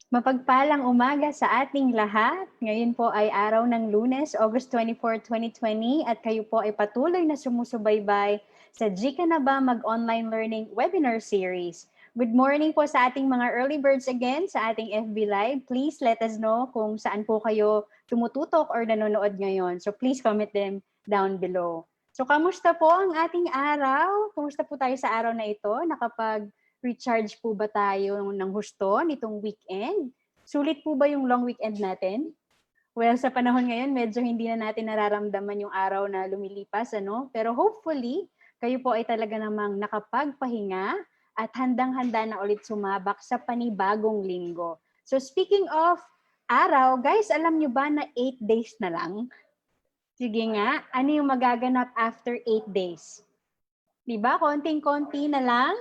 Mapagpalang umaga sa ating lahat. Ngayon po ay araw ng Lunes, August 24, 2020 at kayo po ay patuloy na sumusubaybay sa GKNB Mag-Online Learning Webinar Series. Good morning po sa ating mga early birds again sa ating FB Live. Please let us know kung saan po kayo tumututok or nanonood ngayon. So please comment them down below. So kamusta po ang ating araw? Kamusta po tayo sa araw na ito? Recharge po ba tayo ng husto nitong weekend? Sulit po ba yung long weekend natin? Well, sa panahon ngayon, medyo hindi na natin nararamdaman yung araw na lumilipas, ano? Pero hopefully, kayo po ay talaga namang nakapagpahinga at handang-handa na ulit sumabak sa panibagong linggo. So speaking of araw, guys, alam nyo ba na 8 days na lang? Sige nga, ano yung magaganap after 8 days? Diba? Konting-konti na lang?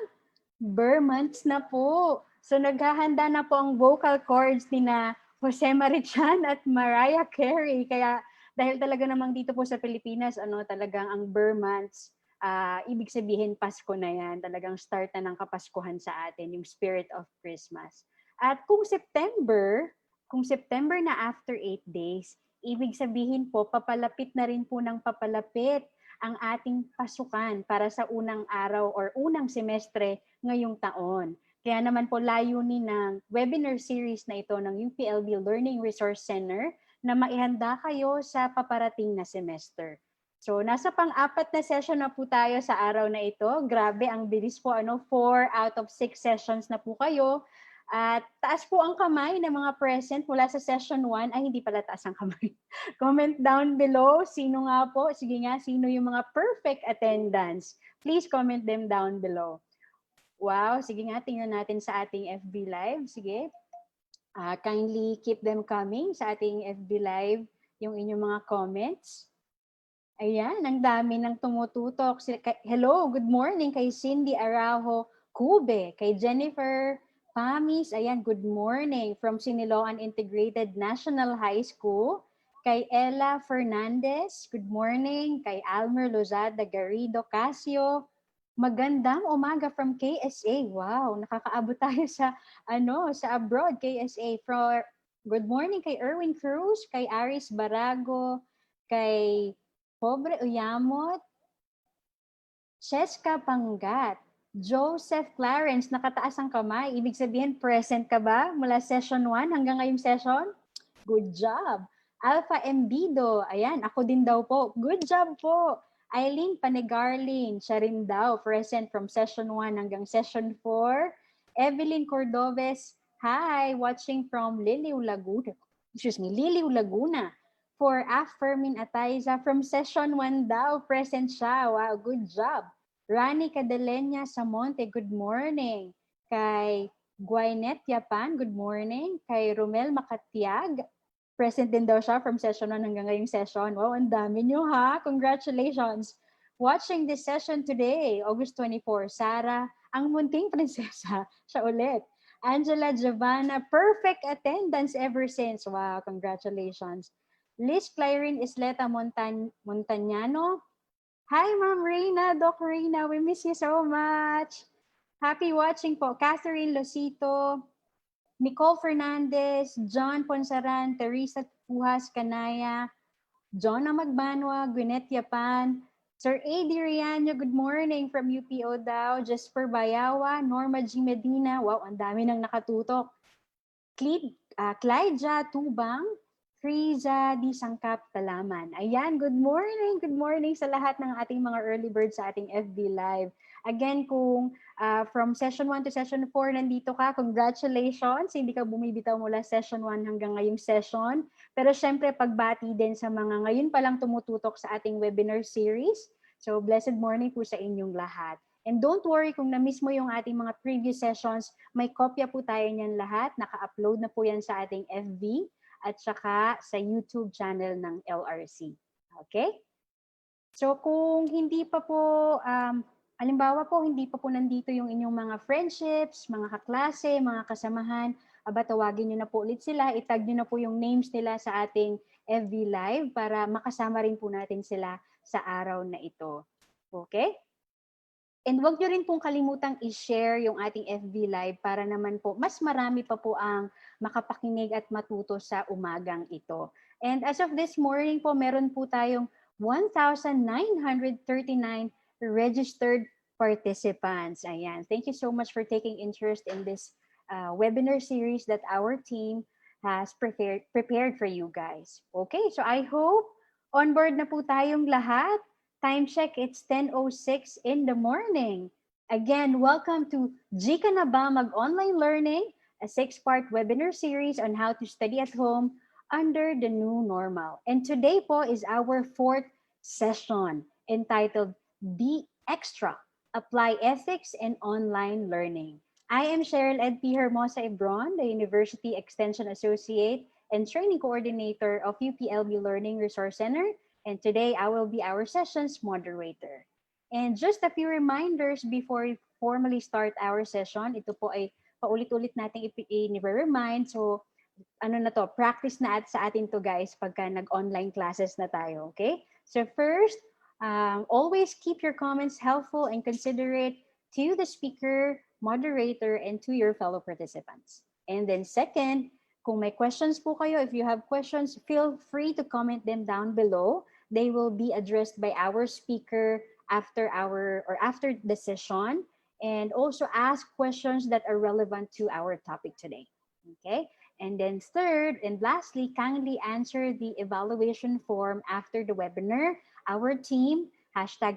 Months na po. So naghahanda na po ang vocal cords ni na Jose Marichan at Mariah Carey. Kaya dahil talaga namang dito po sa Pilipinas, talagang ang months, ibig sabihin Pasko na yan. Talagang start na ng Kapaskuhan sa atin, yung spirit of Christmas. At kung September na after 8 days, ibig sabihin po, papalapit na rin po ng papalapit ang ating pasukan para sa unang araw or unang semestre ngayong taon. Kaya naman po layunin ng webinar series na ito ng UPLB Learning Resource Center na maihanda kayo sa paparating na semester. So nasa pang-apat na session na po tayo sa araw na ito. Grabe, ang bilis po, 4 out of 6 sessions na po kayo. At taas po ang kamay ng mga present mula sa session 1. Ay, hindi pala taas ang kamay. Comment down below. Sino nga po? Sige nga, sino yung mga perfect attendance? Please comment them down below. Wow, sige nga, tingnan natin sa ating FB Live. Sige. Kindly keep them coming sa ating FB Live, yung inyong mga comments. Ayan, ang dami ng tumututok. Hello, good morning kay Cindy Arajo Cube, kay Jennifer Pamis, ayan, good morning from Siniloan Integrated National High School. Kay Ella Fernandez, good morning. Kay Almer Lozada Garrido Casio, magandang umaga from KSA. Wow, nakakaabot tayo sa abroad, KSA. Good morning kay Erwin Cruz, kay Aris Barago, kay Pobre Uyamot, Cheska Pangat, Joseph Clarence, nakataas ang kamay. Ibig sabihin, present ka ba mula session 1 hanggang ngayong session? Good job. Alpha Embido, ayan, ako din daw po. Good job po. Eileen Panegarlin, siya rin daw, present from session 1 hanggang session 4. Evelyn Cordoves, hi, watching from Liliw, Laguna. Liliw, Laguna. For Fermin Ataiza, from session 1 daw, present siya. Wow, good job. Rani Cadalenya Samonte, good morning. Kay Guaynet Yapan, good morning. Kay Romel Makatiag, present din daw siya from session 1 hanggang ngayong session. Wow, ang dami nyo ha. Congratulations. Watching this session today, August 24, Sarah, ang munting prinsesa, siya ulit. Angela Giovanna, perfect attendance ever since. Wow, congratulations. Liz Clarin Isleta Montañano, hi, Ma'am Reina, Doc Reina, we miss you so much. Happy watching po. Catherine Losito, Nicole Fernandez, John Ponsaran, Teresa Pujas Canaya, Jonah Magbanwa, Gwyneth Yapan, Sir A.D. Riano, good morning from UPO daw, Jesper Bayawa, Norma G. Medina, wow, ang dami nang nakatutok. Clyde Tubang, Friza di Sangkap Talaman. Ayan, good morning sa lahat ng ating mga early birds sa ating FB Live. Again, kung from session 1 to session 4 nandito ka, congratulations. Hindi ka bumibitaw mula session 1 hanggang ngayong session. Pero syempre, pagbati din sa mga ngayon pa lang tumututok sa ating webinar series. So, blessed morning po sa inyong lahat. And don't worry kung na-miss mo yung ating mga previous sessions, may kopya po tayo niyan lahat. Naka-upload na po yan sa ating FB at saka sa YouTube channel ng LRC. Okay? So kung hindi pa po, halimbawa po, hindi pa po nandito yung inyong mga friendships, mga kaklase, mga kasamahan, tawagin nyo na po ulit sila, itag nyo na po yung names nila sa ating FB Live para makasama rin po natin sila sa araw na ito. Okay? And wag nyo rin pong kalimutang i-share yung ating FB Live para naman po mas marami pa po ang makapakinig at matuto sa umagang ito. And as of this morning po, meron po tayong 1,939 registered participants. Ayan. Thank you so much for taking interest in this webinar series that our team has prepared for you guys. Okay, so I hope on board na po tayong lahat. Time check, it's 10:06 in the morning. Again, welcome to GKNB Mag-Online Learning, a 6-part webinar series on how to study at home under the new normal. And today po is our 4th session entitled Be Extra, Apply Ethics in Online Learning. I am Cheryl Edp. Hermosa Ebron, the University Extension Associate and Training Coordinator of UPLB Learning Resource Center. And today, I will be our session's moderator. And just a few reminders before we formally start our session. Ito po ay paulit-ulit nating i-remind. So, ano na to, practice na sa atin to guys pagka nag-online classes na tayo, okay? So first, always keep your comments helpful and considerate to the speaker, moderator, and to your fellow participants. And then second, kung may questions po kayo, if you have questions, feel free to comment them down below. They will be addressed by our speaker after the session, and also ask questions that are relevant to our topic today. Okay? And then third and lastly, kindly answer the evaluation form after the webinar. Our team,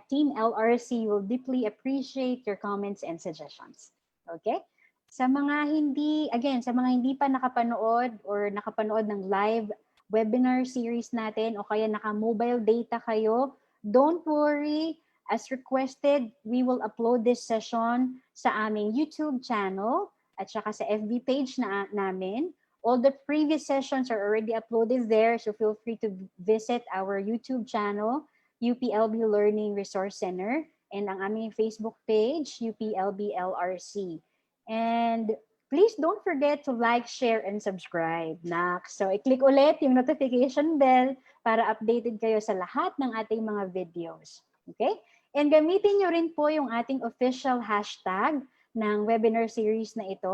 #Team LRC, will deeply appreciate your comments and suggestions. Okay? Sa mga hindi pa nakapanood or nakapanood ng live webinar series natin o kaya naka-mobile data kayo, don't worry. As requested, we will upload this session sa aming YouTube channel at saka sa FB page namin. All the previous sessions are already uploaded there, so feel free to visit our YouTube channel, UPLB Learning Resource Center, and ang aming Facebook page, UPLB LRC. And please don't forget to like, share, and subscribe. So, i-click ulit yung notification bell para updated kayo sa lahat ng ating mga videos. Okay? And gamitin nyo rin po yung ating official hashtag ng webinar series na ito.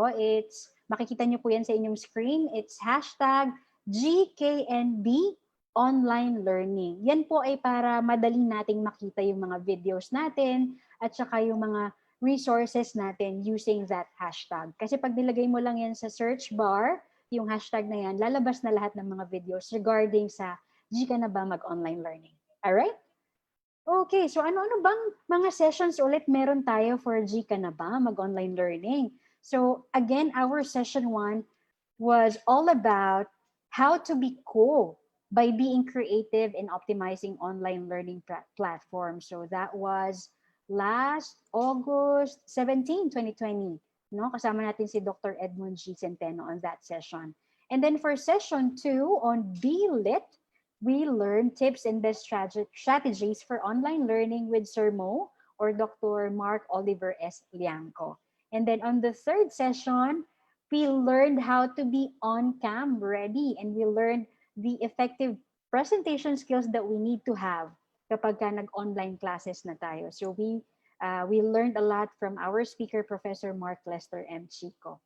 Makikita nyo po yan sa inyong screen. It's #GKNB Online Learning. Yan po ay para madali nating makita yung mga videos natin at saka yung mga resources natin using that hashtag. Kasi pag nilagay mo lang yan sa search bar, yung hashtag na yan, lalabas na lahat ng mga videos regarding sa GKNB Mag-Online Learning. Alright? Okay, so ano-ano bang mga sessions ulit meron tayo for GKNB Mag-Online Learning? So again, our session 1 was all about how to be cool by being creative in optimizing online learning platforms. So that was last August 17, 2020. No? Kasama natin si Dr. Edmond G. Centeno on that session. And then for session 2 on Be Lit, we learned tips and best strategies for online learning with Sir Mo or Dr. Mark Oliver S. Liangco. And then on the third session, we learned how to be on-cam ready, and we learned the effective presentation skills that we need to have kapag nag-online classes na tayo. So we learned a lot from our speaker, Professor Mark Lester M. Chico.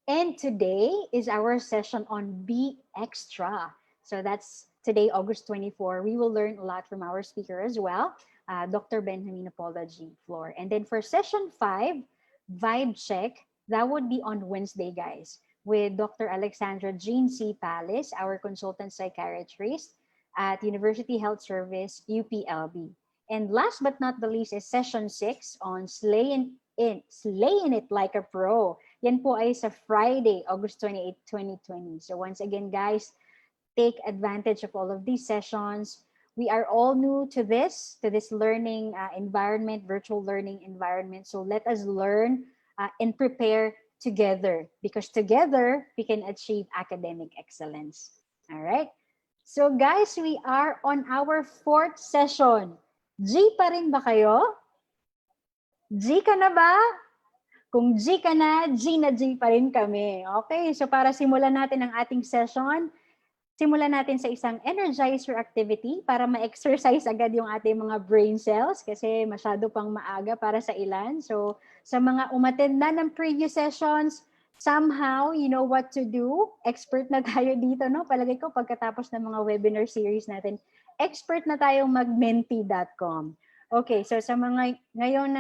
And today is our session on Be Extra. So that's today, August 24. We will learn a lot from our speaker as well, Dr. Benjamina, Paula G. Flor. And then for session 5, Vibe Check, that would be on Wednesday, guys, with Dr. Alexandra Jean C. Palace, our consultant psychiatrist at University Health Service, UPLB. And last but not the least is session 6 on Slaying It Like a Pro. Yan po ay sa Friday, August 28, 2020. So once again, guys, take advantage of all of these sessions. We are all new to this learning environment, virtual learning environment. So let us learn and prepare together, because together we can achieve academic excellence. All right? So guys, we are on our 4th session. G pa rin ba kayo? G ka na ba? Kung G ka na G pa rin kami. Okay, so para simulan natin ang ating session, Simulan natin sa isang energizer activity para ma-exercise agad yung ating mga brain cells kasi masyado pang maaga para sa ilan. So, sa mga umattend na ng previous sessions, somehow you know what to do. Expert na tayo dito, no? Palagay ko pagkatapos ng mga webinar series natin, expert na tayong mag-mentee.com. Okay, so sa mga ngayon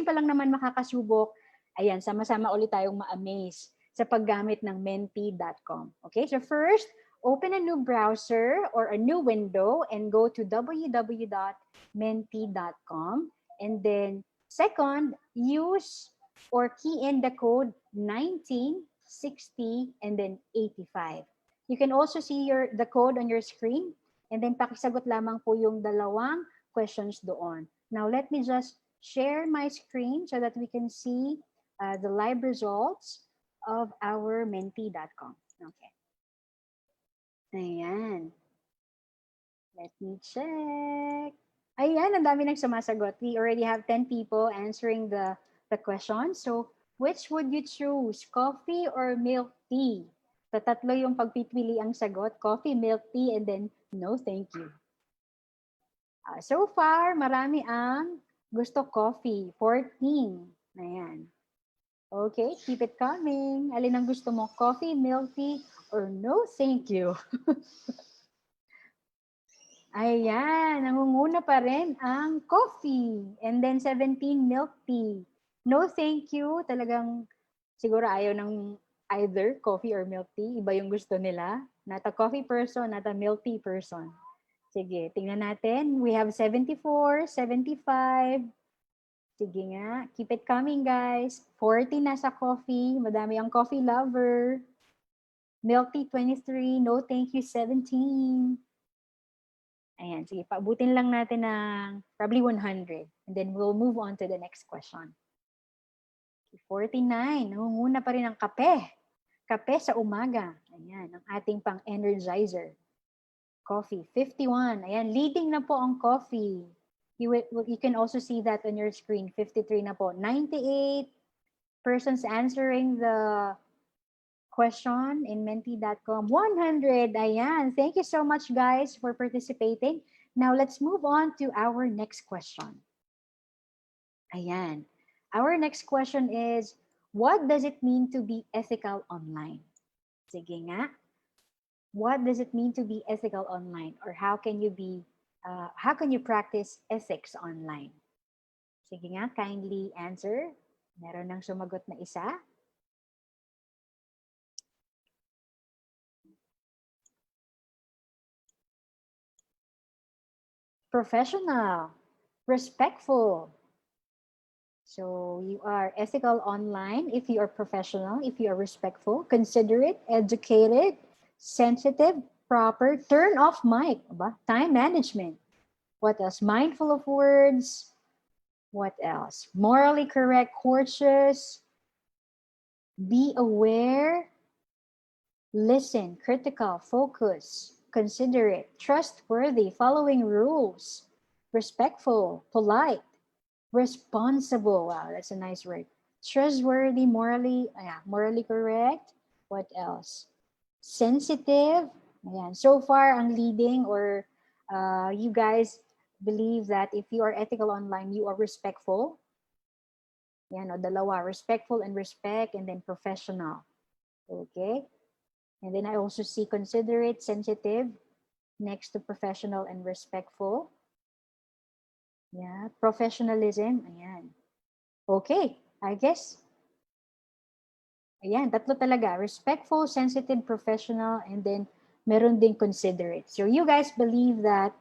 pa lang naman makakasubok, ayan, sama-sama ulit tayong ma-amaze sa paggamit ng mentee.com. Okay, so first, open a new browser or a new window and go to www.mentee.com. And then second, use or key in the code 19, 60, and then 85. You can also see the code on your screen and then pakisagot lamang po yung dalawang questions doon. Now, let me just share my screen so that we can see the live results of our mentee.com. Okay. Ayan. Let me check. Ayan, ang dami nang sumasagot. We already have 10 people answering the question. So, which would you choose? Coffee or milk tea? So, tatlo yung pagpipili ang sagot. Coffee, milk tea, and then no thank you. So far, marami ang gusto coffee. 14. Ayan. Okay, keep it coming. Alin ang gusto mo? Coffee, milk tea, or no thank you? Ayan, nangunguna pa rin ang coffee. And then 17, milk tea. No thank you. Talagang siguro ayaw ng either coffee or milk tea. Iba yung gusto nila. Not a coffee person, not a milk tea person. Sige, tingnan natin. We have 74, 75. Sige nga, keep it coming guys. 40 na sa coffee. Madami ang coffee lover. Milk tea 23. No thank you 17. Ayan, sige, paabutin lang natin ng probably 100. And then we'll move on to the next question. 49. Nangunguna pa rin ang kape. Kape sa umaga. Ayan, ang ating pang-energizer. Coffee. 51. Ayan, leading na po ang coffee. You can also see that on your screen. 53 na po. 98 persons answering the question in mentee.com. 100. Ayan. Thank you so much, guys, for participating. Now, let's move on to our next question. Ayan. Our next question is, what does it mean to be ethical online? Sige nga. What does it mean to be ethical online? Or how can you practice ethics online? Sige nga, kindly answer. Meron nang sumagot na isa. Professional, respectful. So you are ethical online if you are professional, if you are respectful, considerate, educated, sensitive, proper, turn off mic, time management. What else? Mindful of words. What else? Morally correct, courteous, be aware, listen, critical, focus, considerate, trustworthy, following rules, respectful, polite, responsible. Wow, that's a nice word. Trustworthy, morally correct. What else? Sensitive. Ayan. So far, ang leading or you guys believe that if you are ethical online, you are respectful. Yan, o dalawa, respectful and respect, and then professional. Okay? And then I also see considerate, sensitive, next to professional and respectful. Yeah, professionalism. Ayan. Okay, I guess. Ayan, tatlo talaga. Respectful, sensitive, professional, and then meron ding considerate. So you guys believe that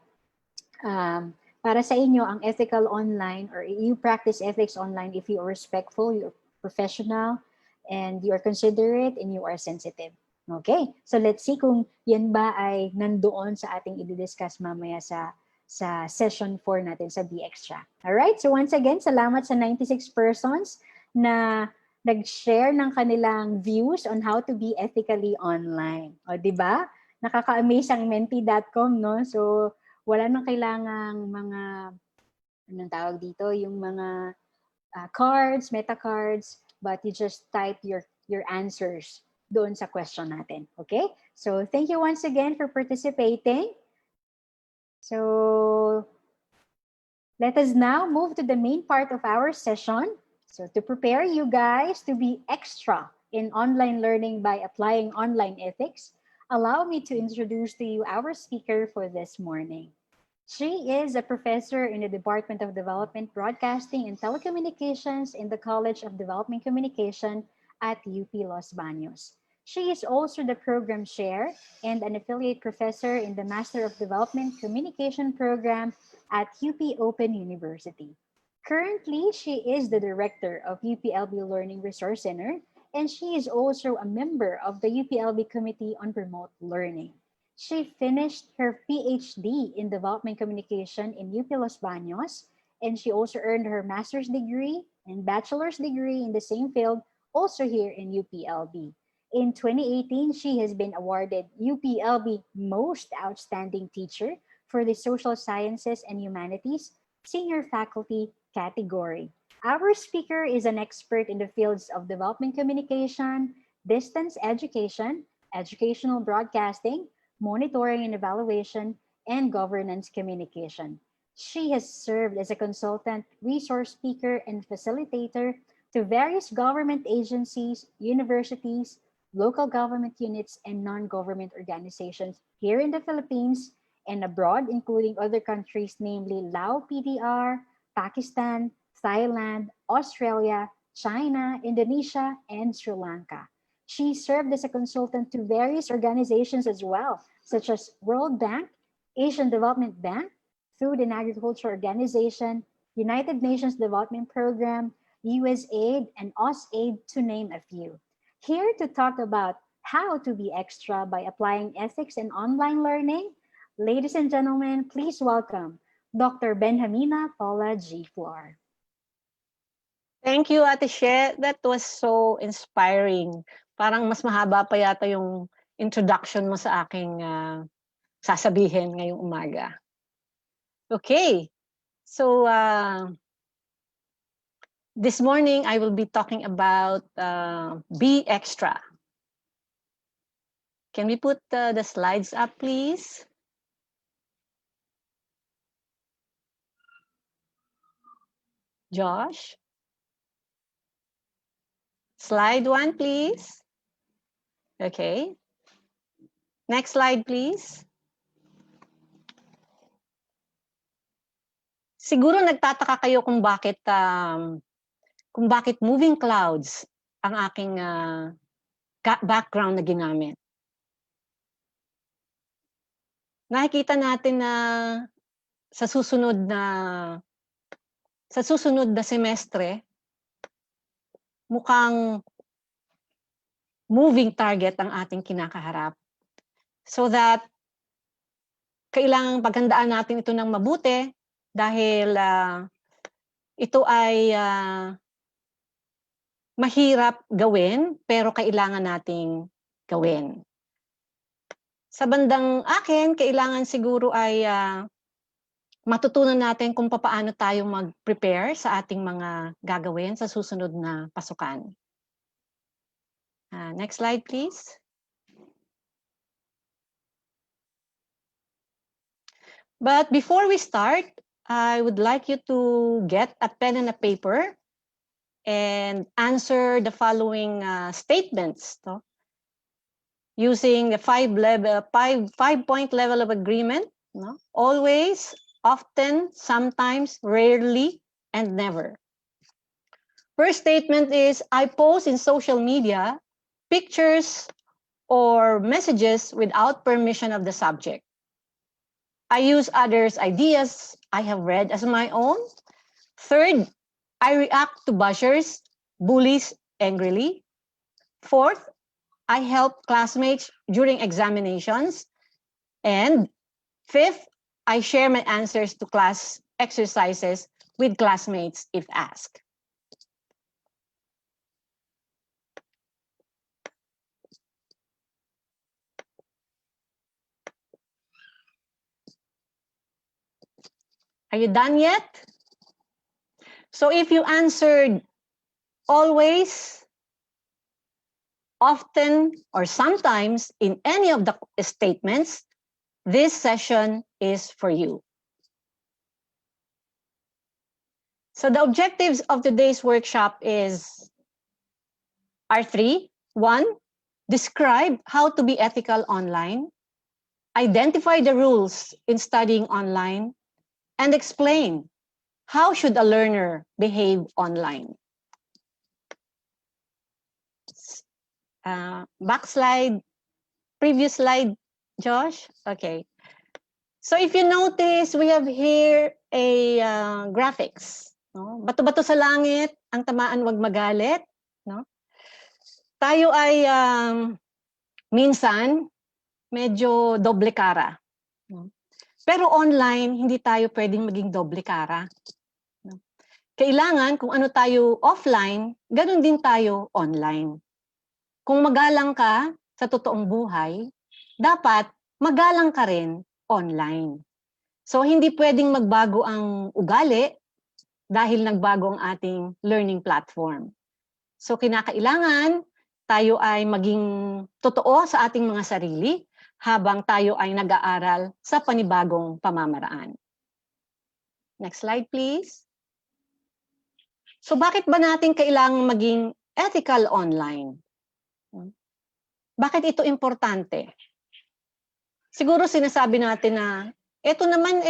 para sa inyo, ang ethical online or you practice ethics online if you are respectful, you're professional, and you are considerate, and you are sensitive. Okay, so let's see kung yan ba ay nandoon sa ating i-discuss mamaya sa session 4 natin sa Be Extra. Alright, so once again, salamat sa 96 persons na nag-share ng kanilang views on how to be ethically online. O, di ba? Nakaka-amaze ang mentee.com, no? So, wala nang kailangang mga, anong tawag dito, yung mga cards, meta cards, but you just type your answers doon sa question natin. Okay? So thank you once again for participating. So let us now move to the main part of our session. So to prepare you guys to be extra in online learning by applying online ethics, allow me to introduce to you our speaker for this morning. She is a professor in the Department of Development, Broadcasting, and Telecommunications in the College of Development Communication at UP Los Banos. She is also the program chair and an affiliate professor in the Master of Development Communication program at UP Open University. Currently, she is the director of UPLB Learning Resource Center, and she is also a member of the UPLB Committee on Remote Learning. She finished her PhD in Development Communication in UP Los Banos, and she also earned her master's degree and bachelor's degree in the same field, also here in UPLB. In 2018, she has been awarded UPLB Most Outstanding Teacher for the Social Sciences and Humanities Senior Faculty category. Our speaker is an expert in the fields of development communication, distance education, educational broadcasting, monitoring and evaluation, and governance communication. She has served as a consultant, resource speaker, and facilitator to various government agencies, universities, local government units, and non-government organizations here in the Philippines and abroad, including other countries, namely Lao PDR, Pakistan, Thailand, Australia, China, Indonesia, and Sri Lanka. She served as a consultant to various organizations as well, such as World Bank, Asian Development Bank, Food and Agriculture Organization, United Nations Development Program, USAID, and AusAid, to name a few. Here to talk about how to be extra by applying ethics in online learning, ladies and gentlemen, please welcome Dr. Benjamina Paula G. Flor. Thank you, Ate She. That was so inspiring. Parang mas mahaba pa yata yung introduction mo sa aking sasabihin ngayong umaga. Okay, so this morning I will be talking about be extra. Can we put the slides up, please? Josh? Slide 1, please. Okay. Next slide, please. Siguro nagtataka kayo kung bakit moving clouds ang aking background na ginamit. Nakikita natin na sa susunod na semestre, mukhang moving target ang ating kinakaharap. So that kailangang paghandaan natin ito ng mabuti dahil ito ay mahirap gawin pero kailangan nating gawin. Sa bandang akin, kailangan siguro ay matutunan natin kung paano tayo mag-prepare sa ating mga gagawin sa susunod na pasukan. Next slide, please. But before we start, I would like you to get a pen and a paper and answer the following statements. No? Using the five-point level of agreement. No? Always, often, sometimes, rarely, and never. First statement is, I post in social media pictures or messages without permission of the subject. I use others' ideas I have read as my own. Third, I react to bashers, bullies angrily. Fourth, I help classmates during examinations. And fifth, I share my answers to class exercises with classmates if asked. Are you done yet? So if you answered always, often or sometimes in any of the statements, this session is for you. So the objectives of today's workshop are three. One, describe how to be ethical online, identify the rules in studying online, and explain how should a learner behave online. Backslide, previous slide, Josh. Okay. So if you notice, we have here a graphics. No? Bato-bato sa langit, ang tamaan wag magalit. No? Tayo ay minsan medyo doble cara. No? Pero online, hindi tayo pwedeng maging doble cara. No? Kailangan kung ano tayo offline, ganun din tayo online. Kung magalang ka sa totoong buhay, dapat magalang ka rin online. So, hindi pwedeng magbago ang ugali dahil nagbago ang ating learning platform. So, kinakailangan tayo ay maging totoo sa ating mga sarili habang tayo ay nag-aaral sa panibagong pamamaraan. Next slide, please. So, bakit ba natin kailangang maging ethical online? Bakit ito importante? Siguro sinasabi natin na ito naman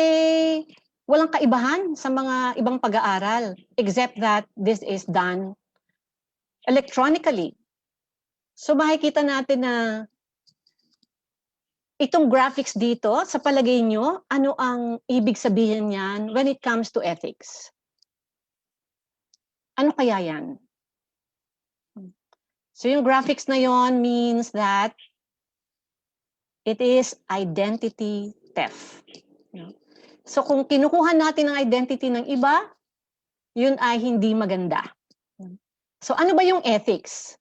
walang kaibahan sa mga ibang pag-aaral except that this is done electronically. So makikita natin na itong graphics dito, sa palagay nyo, ano ang ibig sabihin niyan when it comes to ethics? Ano kaya yan? So yung graphics na yon means that it is identity theft. So kung kinukuha natin ang identity ng iba, yun ay hindi maganda. So ano ba yung ethics?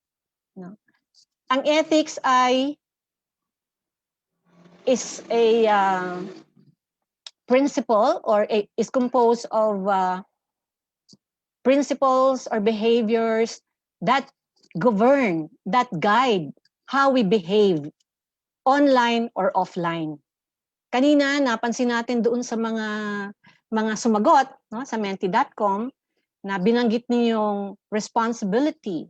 Ang ethics is a principle or is composed of principles or behaviors that govern, that guide how we behave online or offline. Kanina, napansin natin doon sa mga sumagot no, sa Mentee.com na binanggit ninyo yung responsibility,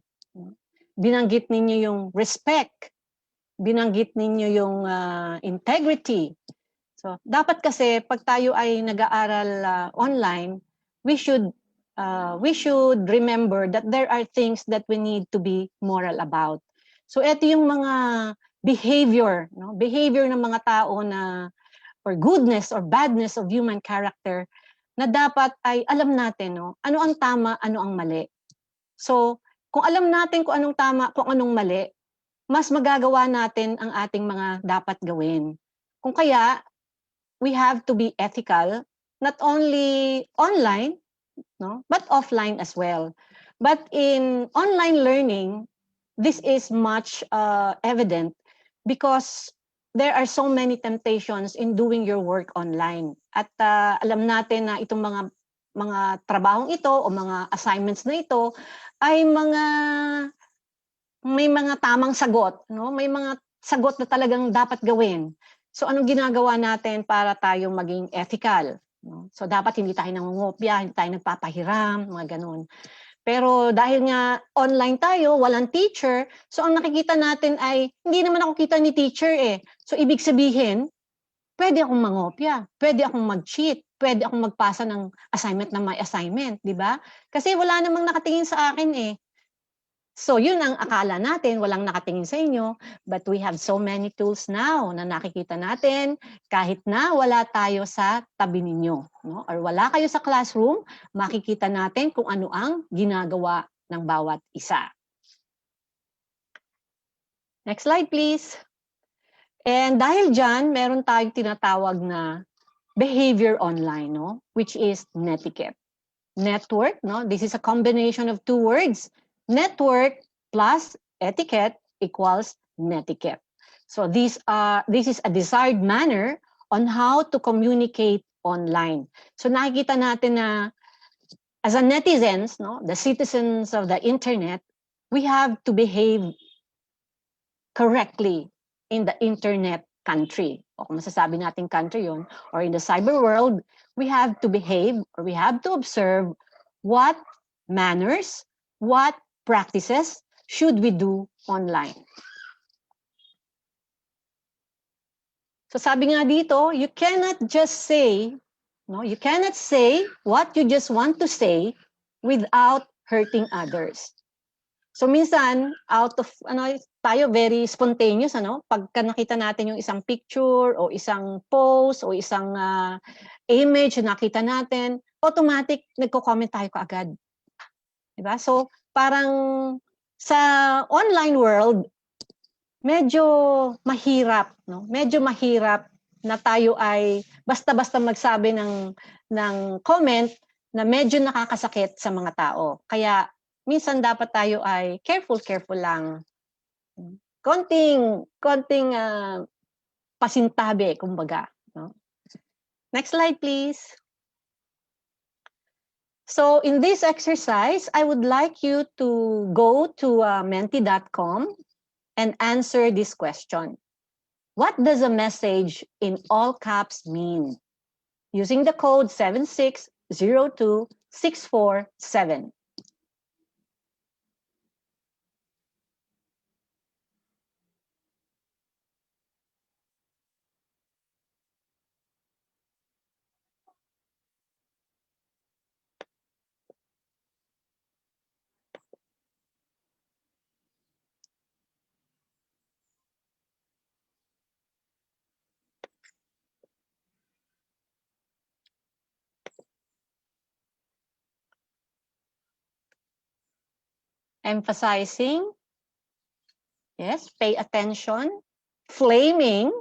binanggit ninyo yung respect, binanggit ninyo yung integrity. So, dapat kasi pag tayo ay nag-aaral online, we should remember that there are things that we need to be moral about. So, ito yung mga behavior, no? Behavior ng mga tao na or goodness or badness of human character na dapat ay alam natin, no? Ano ang tama, ano ang mali. So, kung alam natin kung anong tama, kung anong mali, mas magagawa natin ang ating mga dapat gawin. Kung kaya, we have to be ethical, not only online, no, but offline as well. But in online learning, this is much evident because there are so many temptations in doing your work online. At alam natin na itong mga trabahong ito o mga assignments na ito ay may mga tamang sagot, no? May mga sagot na talagang dapat gawin. So anong ginagawa natin para tayong maging ethical? No? So dapat hindi tayo nangungopya, hindi tayo nagpapahiram, mga ganun. Pero dahil nga online tayo, walang teacher, so ang nakikita natin ay hindi naman ako kita ni teacher eh. So ibig sabihin, pwede akong mangopya, pwede akong mag-cheat, pwede akong magpasa ng assignment na may assignment, di ba? Kasi wala namang nakatingin sa akin eh. So yun ang akala natin, walang nakatingin sa inyo, but we have so many tools now na nakikita natin kahit na wala tayo sa tabi ninyo, no? Or wala kayo sa classroom, makikita natin kung ano ang ginagawa ng bawat isa. Next slide please. And dahil dyan, meron tayong tinatawag na behavior online, no? Which is Netiquette. Network, no? This is a combination of two words. Network plus etiquette equals netiquette. So this is a desired manner on how to communicate online. So nakikita natin na as a netizens, no, the citizens of the internet, we have to behave correctly in the internet country. O kung masasabi natin country yun, or in the cyber world, we have to behave or we have to observe what manners, what practices should we do online. So sabi nga dito, you cannot just say, no, you cannot say what you just want to say without hurting others. So minsan, out of, tayo very spontaneous, pagka nakita natin yung isang picture o isang post o isang image na nakita natin, automatic nagko-comment tayo kaagad. Diba? So parang sa online world, medyo mahirap, no? Medyo mahirap na tayo ay basta-basta magsabi ng comment na medyo nakakasakit sa mga tao. Kaya minsan dapat tayo ay careful lang. Konting pasintabi, kumbaga, no? Next slide, please. So in this exercise, I would like you to go to mentee.com and answer this question. What does a message in all caps mean? Using the code 7602647. Emphasizing, yes, pay attention, flaming,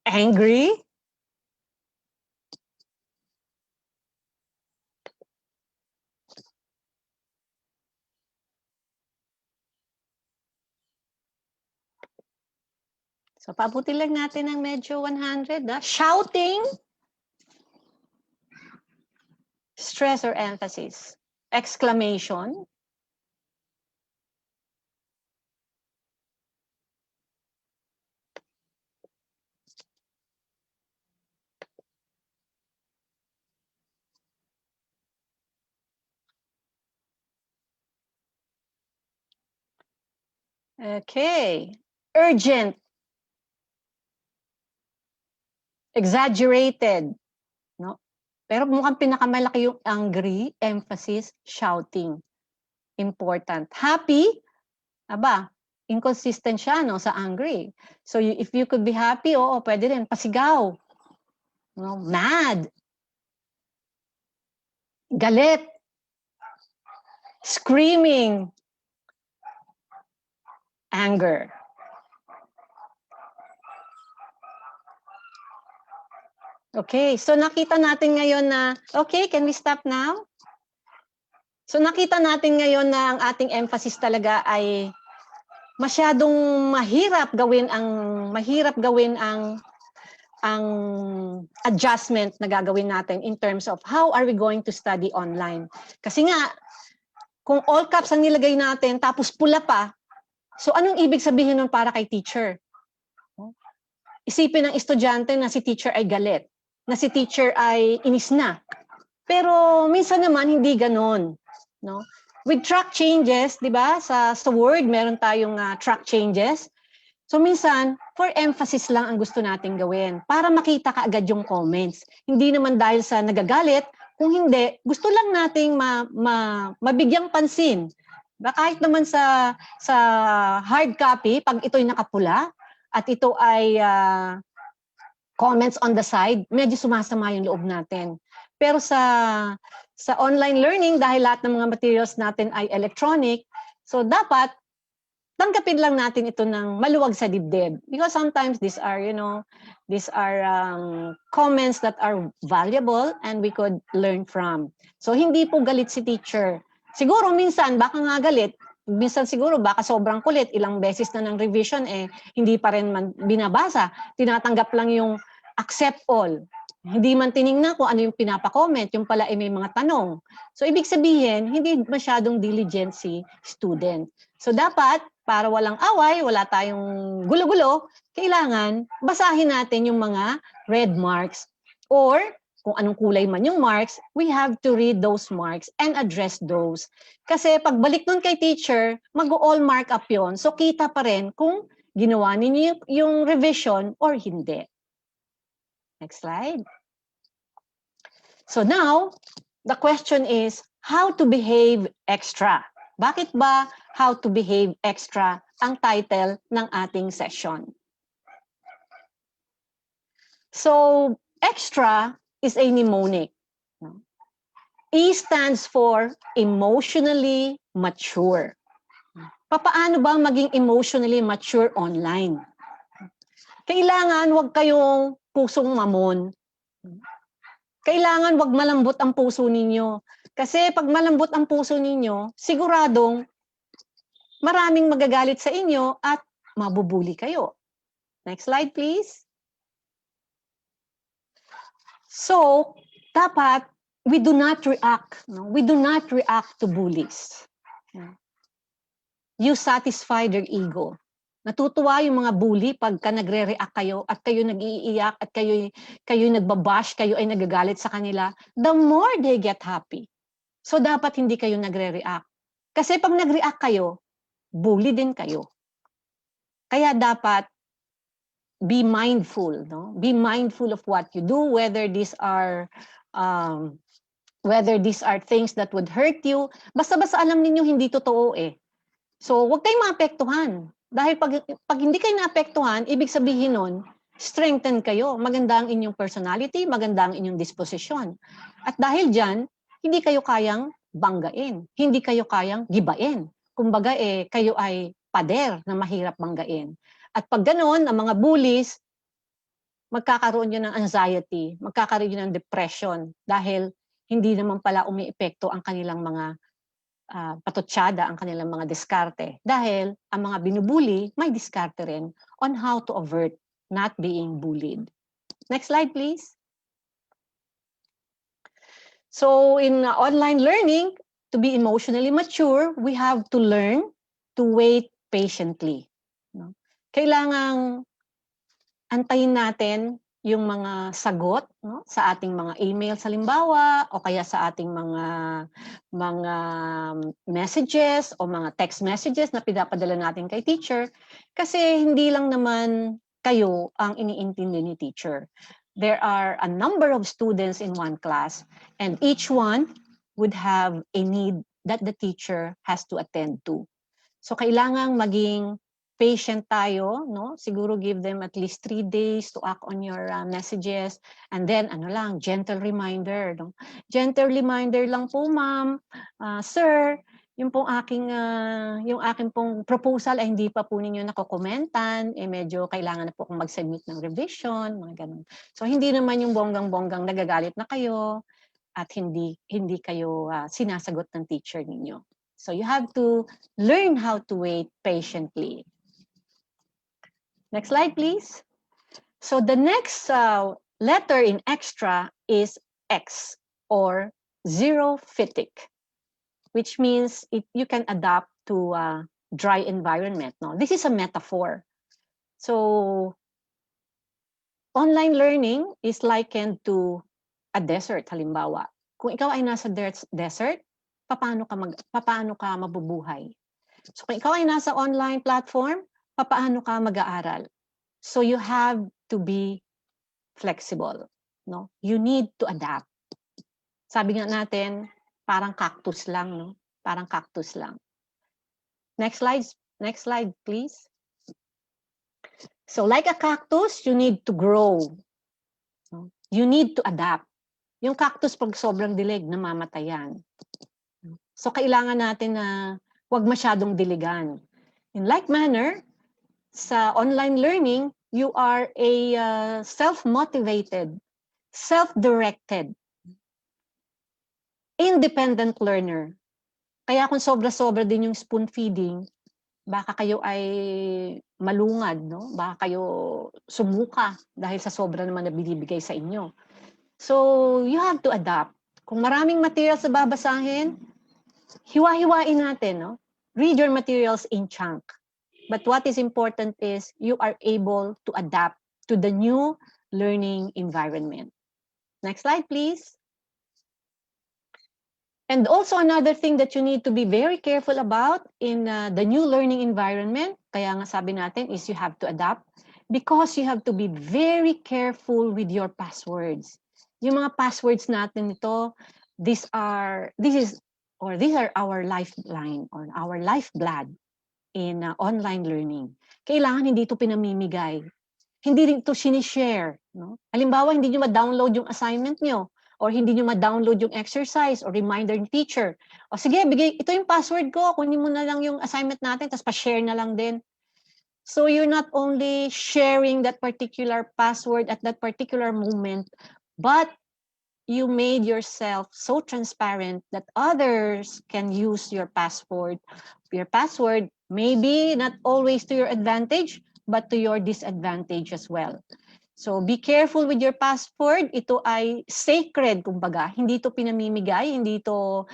angry, so pabuti lang natin ng medyo 100, shouting, stress or emphasis, exclamation, okay, urgent, exaggerated, no? Pero mukhang pinakamalaki yung angry, emphasis, shouting. Important. Happy, aba, inconsistent siya, no, sa angry. So if you could be happy, oo, pwede rin, pasigaw. No, mad, galit, screaming, anger. Okay, so nakita natin ngayon na, okay, can we stop now? So nakita natin ngayon na ang ating emphasis talaga ay masyadong mahirap gawin ang adjustment na gagawin natin in terms of how are we going to study online. Kasi nga, kung all caps ang nilagay natin tapos pula pa, so anong ibig sabihin nun para kay teacher? Isipin ng estudyante na si teacher ay galit, na si teacher ay inis na. Pero minsan naman hindi ganon, no? With track changes, 'di ba? Sa Word meron tayong track changes. So minsan, for emphasis lang ang gusto nating gawin para makita kaagad yung comments. Hindi naman dahil sa nagagalit, kung hindi, gusto lang nating mabigyang pansin. Ba, kahit naman sa hard copy, pag ito'y nakapula at ito ay comments on the side, medyo sumasama yung loob natin. Pero sa online learning, dahil lahat ng mga materials natin ay electronic, so dapat tanggapin lang natin ito ng maluwag sa dibdib. Because sometimes these are comments that are valuable and we could learn from. So hindi po galit si teacher. Siguro minsan, baka nga galit, minsan siguro baka sobrang kulit, ilang beses na ng revision, hindi pa rin binabasa. Tinatanggap lang yung accept all. Hindi man tinignan kung ano yung pinapa-comment, yung pala ay may mga tanong. So, ibig sabihin, hindi masyadong diligent si student. So, dapat, para walang away, wala tayong gulo-gulo, kailangan basahin natin yung mga red marks or kung anong kulay man yung marks, we have to read those marks and address those. Kasi pagbalik nun kay teacher, mag-all mark up yun. So, kita pa rin kung ginawa ninyo yung revision or hindi. Next slide. So now, the question is, how to behave extra? Bakit ba how to behave extra ang title ng ating session? So, extra is a mnemonic. E stands for emotionally mature. Paano ba maging emotionally mature online? Kailangan wag kayong pusong mamon. Kailangan wag malambot ang puso ninyo. Kasi pag malambot ang puso ninyo, siguradong maraming magagalit sa inyo at mabubuli kayo. Next slide, please. So, dapat we do not react. No? We do not react to bullies. You satisfy their ego. Natutuwa yung mga bully pagka nagre-react kayo at kayo nag-iiyak at kayo nagbabash, kayo ay nagagalit sa kanila, the more they get happy. So dapat hindi kayo nagre-react. Kasi pag nag-react kayo, bully din kayo. Kaya dapat be mindful, no? Be mindful of what you do, whether these are things that would hurt you. Basta-basta alam niyo hindi totoo eh. So, huwag kayong maapektuhan. Dahil pag hindi kayo naapektuhan, ibig sabihin nun, strengthen kayo. Maganda ang inyong personality, maganda ang inyong disposisyon. At dahil dyan, hindi kayo kayang banggain. Hindi kayo kayang gibain. Kumbaga, kayo ay pader na mahirap banggain. At pag ganoon, ang mga bullies, magkakaroon yun ng anxiety, magkakaroon yun ng depression dahil hindi naman pala umiepekto ang kanilang mga patutsada, ang kanilang mga diskarte. Dahil ang mga binubuli, may diskarte rin on how to avert not being bullied. Next slide, please. So in online learning, to be emotionally mature, we have to learn to wait patiently. Kailangang antayin natin yung mga sagot sa ating mga email halimbawa o kaya sa ating mga messages o mga text messages na pinapadala natin kay teacher kasi hindi lang naman kayo ang iniintindi ni teacher. There are a number of students in one class and each one would have a need that the teacher has to attend to. So kailangang maging patient tayo, no? Siguro give them at least 3 days to act on your messages. And then, gentle reminder. No? Gentle reminder lang po, ma'am. Sir, yung aking pong proposal ay hindi pa po ninyo nakokomentan. Medyo kailangan na po akong mag-submit ng revision, mga ganun. So, hindi naman yung bonggang-bonggang nagagalit na kayo at hindi kayo sinasagot ng teacher ninyo. So, you have to learn how to wait patiently. Next slide, please. So the next letter in extra is X or xerophytic, which means you can adapt to a dry environment. No? This is a metaphor. So online learning is likened to a desert, halimbawa. Kung ikaw ay nasa desert, paano ka mabubuhay? So kung ikaw ay nasa online platform, paano ka mag-aaral? So you have to be flexible, no? You need to adapt. Sabi nga natin, parang cactus lang, no? Parang cactus lang. Next slide, please. So like a cactus, you need to grow. No? You need to adapt. Yung cactus pag sobrang dilig, namamatayan. So kailangan natin na huwag masyadong diligan. In like manner, sa online learning, you are a self-motivated, self-directed, independent learner. Kaya kung sobra-sobra din yung spoon feeding, baka kayo ay malungad, no? Baka kayo sumuka dahil sa sobra naman na binibigay sa inyo. So, you have to adapt. Kung maraming materials na babasahin, hiwa-hiwain natin, no? Read your materials in chunk. But what is important is you are able to adapt to the new learning environment. Next slide, please. And also another thing that you need to be very careful about in the new learning environment, kaya nga sabi natin is you have to adapt because you have to be very careful with your passwords. Yung mga passwords natin ito, these are our lifeline or our lifeblood in online learning. Kailangan hindi ito pinamimigay. Hindi rin ito sinishare. No? Halimbawa, hindi nyo ma-download yung assignment nyo or hindi nyo ma-download yung exercise or reminder ng teacher. O sige, ito yung password ko, kunin mo na lang yung assignment natin, tapos pa-share na lang din. So you're not only sharing that particular password at that particular moment, but you made yourself so transparent that others can use your password. Your password, maybe not always to your advantage, but to your disadvantage as well. So be careful with your password. Ito ay sacred, kumbaga. Hindi ito pinamimigay, hindi ito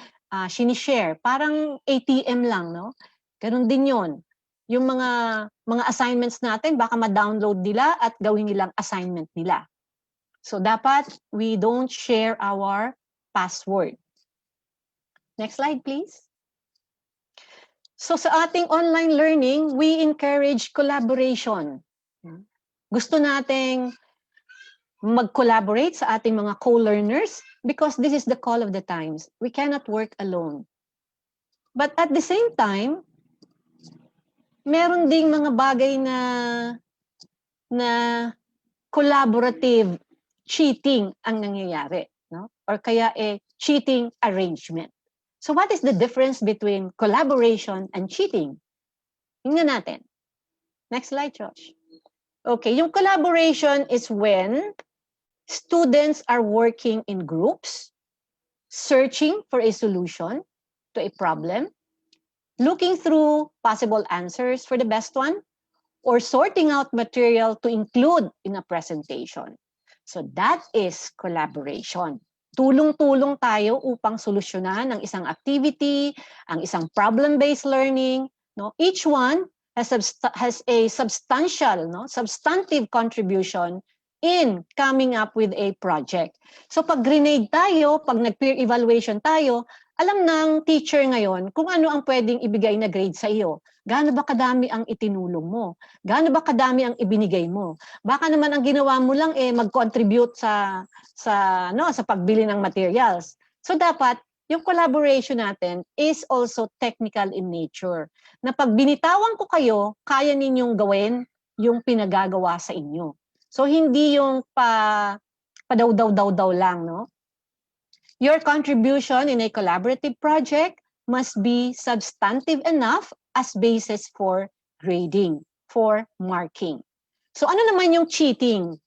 sinishare. Parang ATM lang, no? Ganun din yun. Yung mga assignments natin, baka ma-download nila at gawin nilang assignment nila. So dapat we don't share our password. Next slide, please. So sa ating online learning, we encourage collaboration. Gusto nating mag-collaborate sa ating mga co-learners because this is the call of the times. We cannot work alone. But at the same time, meron ding mga bagay na collaborative cheating ang nangyayari, no? Or kaya cheating arrangement. So what is the difference between collaboration and cheating? Tingnan natin. Next slide, Josh. Okay, yung collaboration is when students are working in groups, searching for a solution to a problem, looking through possible answers for the best one, or sorting out material to include in a presentation. So that is collaboration. Tulong-tulong tayo upang solusyonan ang isang activity, ang isang problem-based learning. No? Each one has a substantive contribution in coming up with a project. So pag grenade tayo, pag nag-peer evaluation tayo, alam ng teacher ngayon kung ano ang pwedeng ibigay na grade sa iyo. Gaano ba kadami ang itinulong mo? Gaano ba kadami ang ibinigay mo? Baka naman ang ginawa mo lang mag-contribute sa pagbili ng materials. So dapat yung collaboration natin is also technical in nature. Na pag binitawan ko kayo, kaya ninyong gawin yung pinagagawa sa inyo. So hindi yung padaw-daw-daw lang, no? Your contribution in a collaborative project must be substantive enough as basis for grading, for marking. So ano naman yung cheating?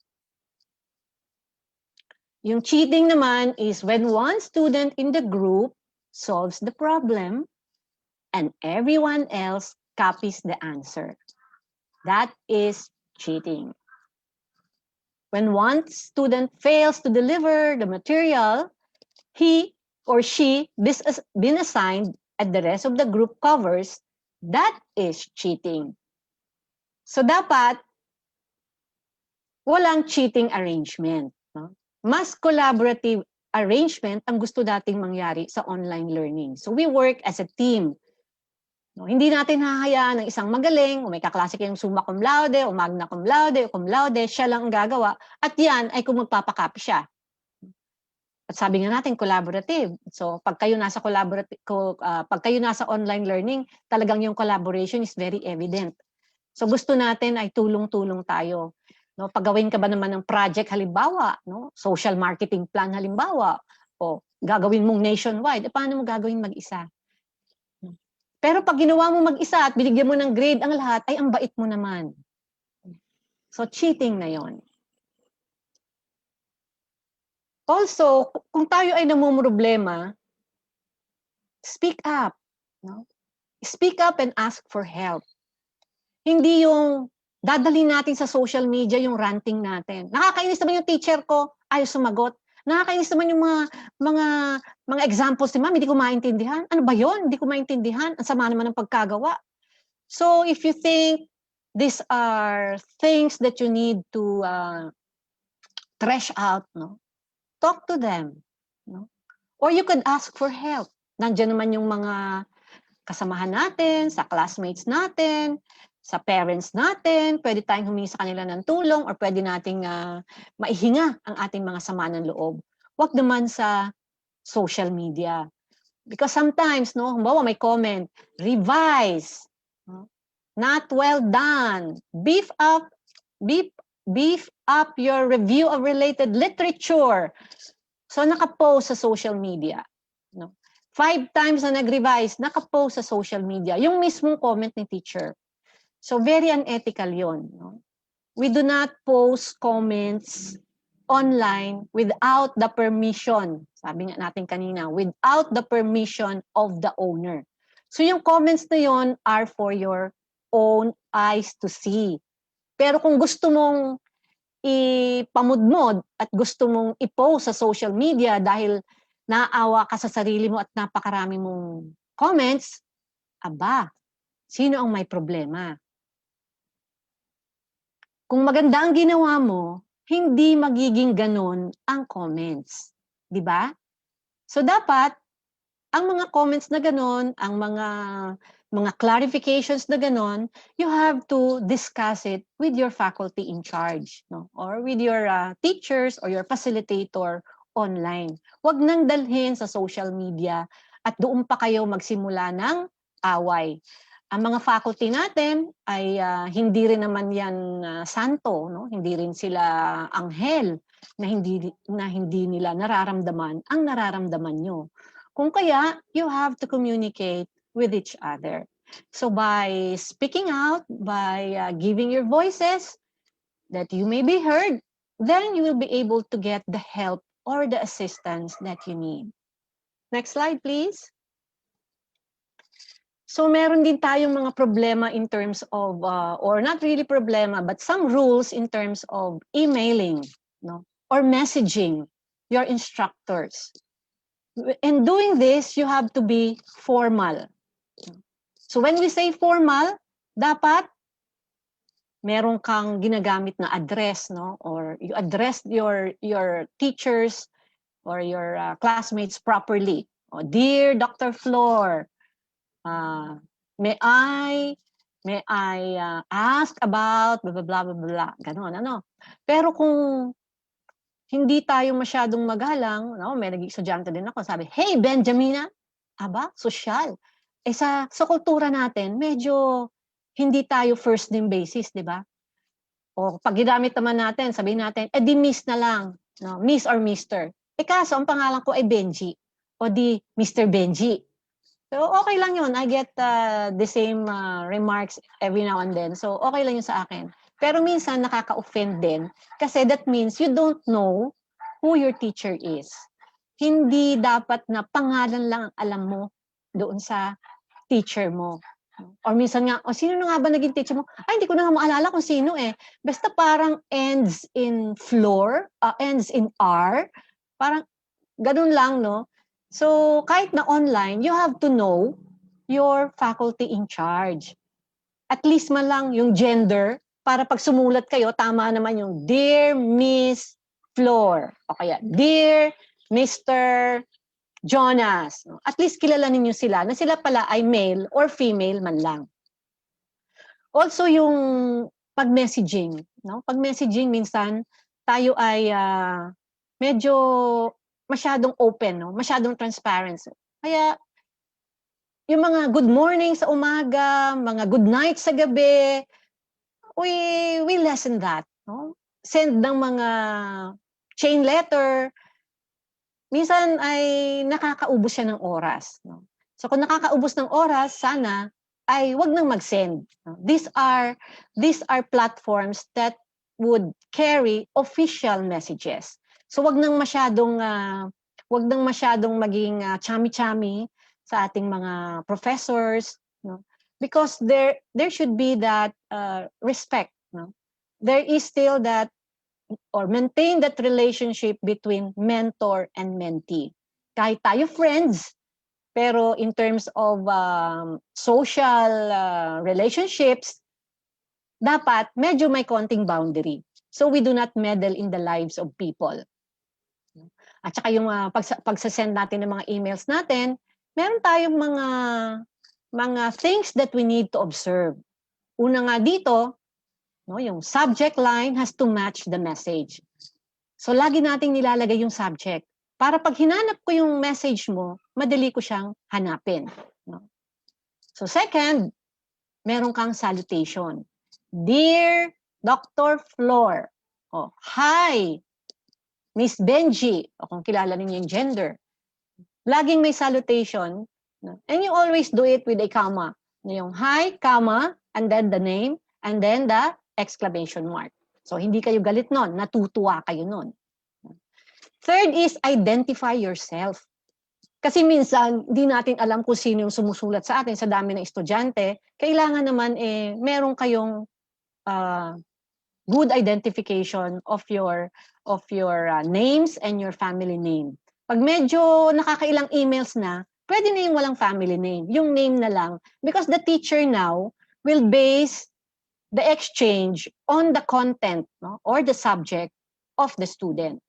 Yung cheating naman is when one student in the group solves the problem and everyone else copies the answer. That is cheating. When one student fails to deliver the material, he or she been assigned and the rest of the group covers, that is cheating. So dapat walang cheating arrangement. No? Mas collaborative arrangement ang gusto dating mangyari sa online learning. So we work as a team. No? Hindi natin hahayaan ng isang magaling, o may kaklase kayong summa cum laude, o magna cum laude, o cum laude, siya lang ang gagawa, at yan ay kung magpapakopy siya. At sabi nga natin, collaborative. So pag kayo nasa online learning, talagang yung collaboration is very evident. So gusto natin ay tulong-tulong tayo. No, paggawin ka ba naman ng project halimbawa, no? Social marketing plan halimbawa, o gagawin mong nationwide, paano mo gagawin mag-isa? Pero pag ginawa mo mag-isa at binigyan mo ng grade ang lahat, ay ang bait mo naman. So cheating na yon. Also, kung tayo ay namumroblema, speak up. No? Speak up and ask for help. Hindi yung dadalhin natin sa social media yung ranting natin. Nakakainis naman yung teacher ko, ayaw sumagot. Nakakainis naman yung mga examples ni ma'am, hindi ko maintindihan. Ano ba yon? Hindi ko maintindihan. Ang sama naman ng pagkagawa. So if you think these are things that you need to trash out, no? Talk to them, no? Or you could ask for help. Nandiyan naman yung mga kasamahan natin, sa classmates natin, sa parents natin, pwede tayong humingi sa kanila ng tulong or pwede nating maihinga ang ating mga sama ng loob. Huwag naman sa social media. Because sometimes, no, halimbawa may comment, revise, no? Not well done, beef up your review of related literature. So nakapost sa social media. No? 5 times na nag-revise, nakapost sa social media. Yung mismong comment ni teacher. So very unethical yon. No? We do not post comments online without the permission. Sabi nga natin kanina, without the permission of the owner. So yung comments na yon are for your own eyes to see. Pero kung gusto mong ipamudmod at gusto mong i-post sa social media dahil naawa ka sa sarili mo at napakarami mong comments, aba, sino ang may problema? Kung maganda ang ginawa mo, hindi magiging ganon ang comments. Di ba? So dapat, ang mga comments na ganon, ang mga clarifications na ganon, you have to discuss it with your faculty in charge, no? Or with your teachers or your facilitator online. Huwag nang dalhin sa social media at doon pa kayo magsimula ng away. Ang mga faculty natin ay hindi rin naman yan santo, no? Hindi rin sila anghel na hindi nila nararamdaman ang nararamdaman nyo. Kung kaya, you have to communicate with each other. So by speaking out, by giving your voices that you may be heard, then you will be able to get the help or the assistance that you need. Next slide, please. So meron din tayong mga problema in terms of, or not really problema, but some rules in terms of emailing, no, or messaging your instructors. In doing this, you have to be formal. So when we say formal, dapat meron kang ginagamit na address, no, or you address your teachers or your classmates properly. Oh, dear Dr. Flor, may I ask about blah, blah, blah, blah, blah. Ganon, ano. Pero kung hindi tayo masyadong magalang, no, may naging estudyante din ako, sabi, hey, Benjamina, aba, sosyal. Sa kultura natin, medyo hindi tayo first name basis, di ba? O pag ginamit naman natin, sabihin natin, di miss na lang, no, miss or mister. Kaso, ang pangalan ko ay Benji, o di Mr. Benji. So, okay lang yun. I get the same remarks every now and then. So, okay lang yun sa akin. Pero minsan, nakaka-offend din. Kasi that means you don't know who your teacher is. Hindi dapat na pangalan lang ang alam mo doon sa teacher mo. Or minsan nga, sino na nga ba naging teacher mo? Ay, hindi ko na nga maalala kung sino eh. Basta parang ends in Flor, ends in R. Parang ganun lang, no? So, kahit na online, you have to know your faculty in charge. At least man lang yung gender, para pag sumulat kayo, tama naman yung Dear Miss Flor. O kaya, Dear Mr. Jonas. At least kilalanin nyo sila na sila pala ay male or female man lang. Also, yung pag-messaging. No? Pag-messaging, minsan, tayo ay medyo masyadong open, no? Masyadong transparent. Kaya, yung mga good morning sa umaga, mga good night sa gabi, we lessen that. No? Send ng mga chain letter, minsan ay nakakaubos siya ng oras. No? So kung nakakaubos ng oras, sana ay wag nang mag-send. No? These are platforms that would carry official messages. So wag nang masyadong maging chami-chami sa ating mga professors, no? Because there should be that respect, no? There is still that or maintain that relationship between mentor and mentee. Kahit tayo friends, pero in terms of social relationships, dapat medyo may konting boundary. So we do not meddle in the lives of people. At saka yung pagsasend natin ng mga emails natin, meron tayong mga things that we need to observe. Una nga dito, no, yung subject line has to match the message. So lagi nating nilalagay yung subject. Para pag hinanap ko yung message mo, madali ko siyang hanapin. No? So second, meron kang salutation. Dear Dr. Flor. Oh, hi, Miss Benji. O kung kilala ninyo yung gender. Laging may salutation. No? And you always do it with a comma. Yung hi, comma, and then the name, and then the exclamation mark. So hindi kayo galit nun, natutuwa kayo nun. Third is identify yourself. Kasi minsan, di natin alam kung sino yung sumusulat sa atin sa dami ng estudyante. Kailangan naman meron kayong good identification of your names and your family name. Pag medyo nakakailang emails na, pwede na yung walang family name. Yung name na lang. Because the teacher now will base the exchange on the content, no, or the subject of the student.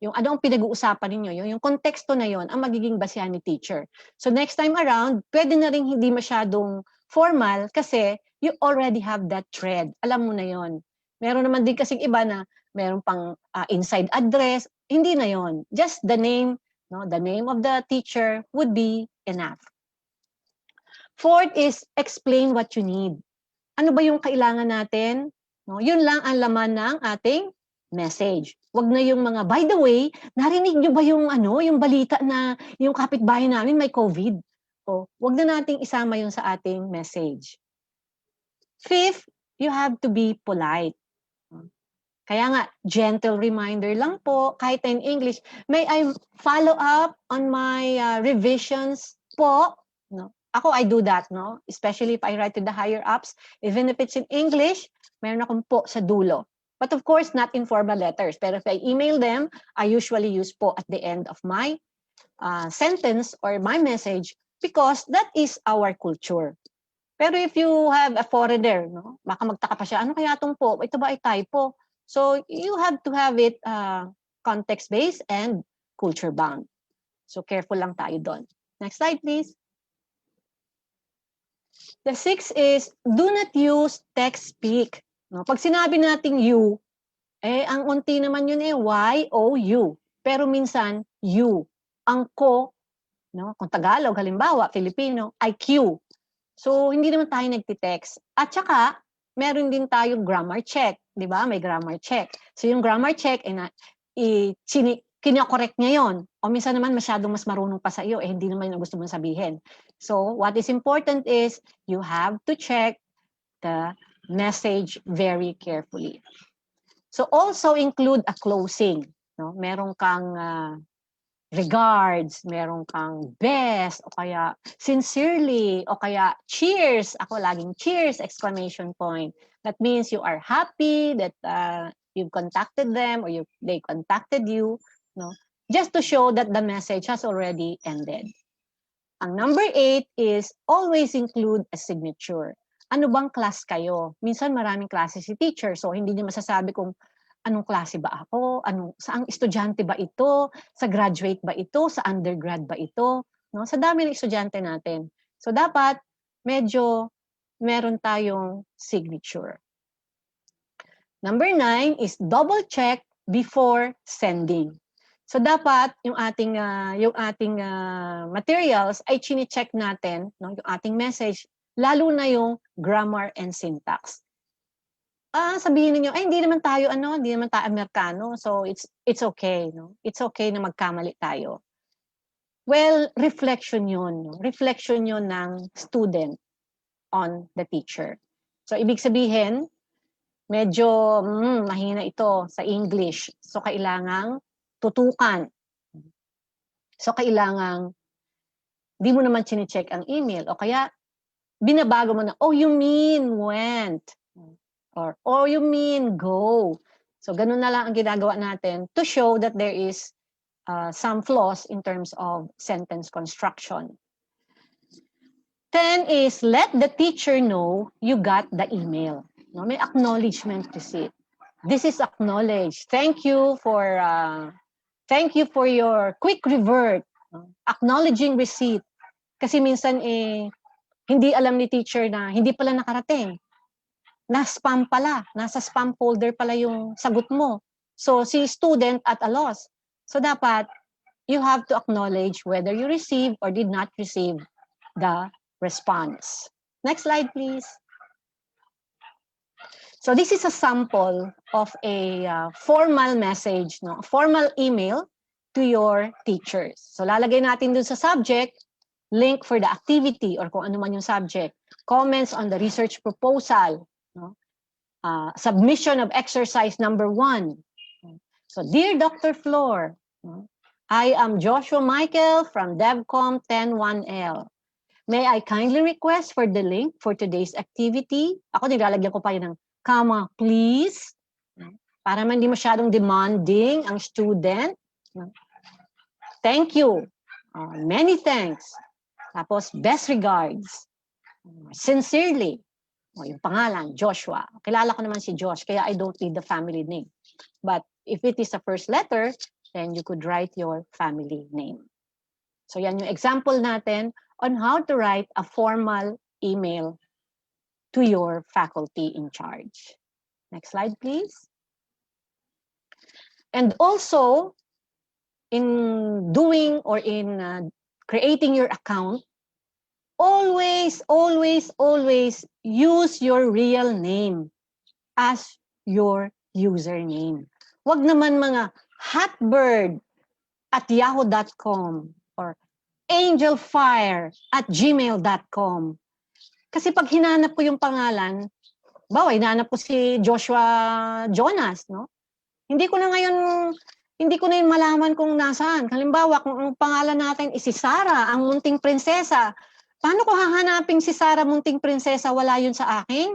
Yung ano ang pinag-uusapan ninyo, yung konteksto na yon ang magiging basehan ni teacher. So next time around, pwede na rin hindi masyadong formal kasi you already have that thread. Alam mo na yon. Meron naman din kasing iba na meron pang inside address. Hindi na yon. Just the name, no, the name of the teacher would be enough. Fourth is explain what you need. Ano ba yung kailangan natin? No, yun lang ang laman ng ating message. Wag na yung mga, by the way, narinig nyo ba yung yung balita na yung kapitbahay namin may COVID? O, wag na nating isama yun sa ating message. Fifth, you have to be polite. Kaya nga, gentle reminder lang po, kahit in English, may I follow up on my revisions po? No? Ako, I do that, no? Especially if I write to the higher ups, even if it's in English, meron akong po sa dulo. But of course, not in formal letters. Pero if I email them, I usually use po at the end of my sentence or my message because that is our culture. Pero if you have a foreigner, no, baka magtaka pa siya, ano kaya itong po? Ito ba ay typo? So you have to have it context-based and culture-bound. So careful lang tayo doon. Next slide, please. The sixth is, do not use text-speak. No? Pag sinabi nating you, ang unti naman yun Y-O-U. Pero minsan, you. Ang ko, no? Kung Tagalog, halimbawa, Filipino, IQ. So, hindi naman tayo nagtitext. At saka, meron din tayong grammar check. Di ba? May grammar check. So, yung grammar check, kinakorek niya yon. O minsan naman, masyadong mas marunong pa sa iyo, hindi naman yung gusto mong sabihin. So, what is important is, you have to check the message very carefully. So, also include a closing. No? Meron kang regards, meron kang best, o kaya sincerely, o kaya cheers. Ako laging cheers, exclamation point. That means you are happy that you've contacted them or they contacted you. No? Just to show that the message has already ended. Ang number 8 is always include a signature. Ano bang class kayo? Minsan maraming klase si teacher, so hindi niya masasabi kung anong klase ba ako, saang estudyante ba ito, sa graduate ba ito, sa undergrad ba ito, no? Sa dami ng estudyante natin. So dapat medyo meron tayong signature. Number 9 is double check before sending. So dapat yung ating materials ay chine-check natin, no, yung ating message, lalo na yung grammar and syntax. Sabihin niyo, ay hindi naman tayo Amerikano, so it's okay, no? It's okay na magkamali tayo. Well, reflection 'yun, no? Reflection 'yun ng student on the teacher. So ibig sabihin, medyo mahina ito sa English. So kailangang tutukan. So kailangang di mo naman chine-check ang email o kaya binabago mo na, oh, you mean went. Or you mean go. So ganun na lang ang ginagawa natin to show that there is some flaws in terms of sentence construction. 10 is let the teacher know you got the email. No, may acknowledgement receipt. This is acknowledged. Thank you for your quick revert. Acknowledging receipt. Kasi minsan hindi alam ni teacher na hindi pala nakarating. Na-spam pala. Nasa spam folder pala yung sagot mo. So si student at a loss. So dapat you have to acknowledge whether you receive or did not receive the response. Next slide, please. So this is a sample of a formal message, no? Formal email to your teachers. So lalagay natin dun sa subject, link for the activity or kung ano man yung subject, comments on the research proposal, no? Submission of exercise number 1. So dear Dr. Flor, no? I am Joshua Michael from DevCom 101L. May I kindly request for the link for today's activity? Ako nilalagyan ko pa yun ng comma, please. Para man hindi masyadong demanding ang student. Thank you. Many thanks. Tapos, best regards. Sincerely. Yung pangalan, Joshua. Kilala ko naman si Josh, kaya I don't need the family name. But if it is a first letter, then you could write your family name. So yan yung example natin on how to write a formal email to your faculty in charge. Next slide, please. And also, in doing or in creating your account, always, always, always use your real name as your username. Wag naman mga hatbird@yahoo.com or angelfire@gmail.com. Kasi pag hinanap ko yung pangalan, bawa, hinanap ko si Joshua Jonas, no? Hindi ko na yun malaman kung nasaan. Halimbawa, kung ang pangalan natin is si Sarah, ang munting prinsesa, paano ko hahanapin si Sarah munting prinsesa, wala yun sa aking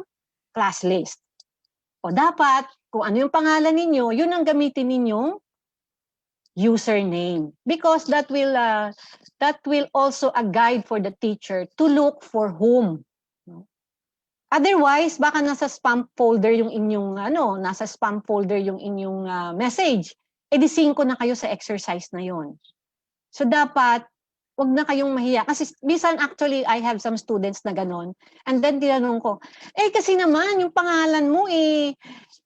class list? O dapat, kung ano yung pangalan ninyo, yun ang gamitin ninyong username. Because that will also a guide for the teacher to look for whom. Otherwise, baka nasa spam folder yung inyong message. Di 5 na kayo sa exercise na yon. So dapat wag na kayong mahiya kasi minsan actually I have some students na ganon. And then tinanong ko, kasi naman yung pangalan mo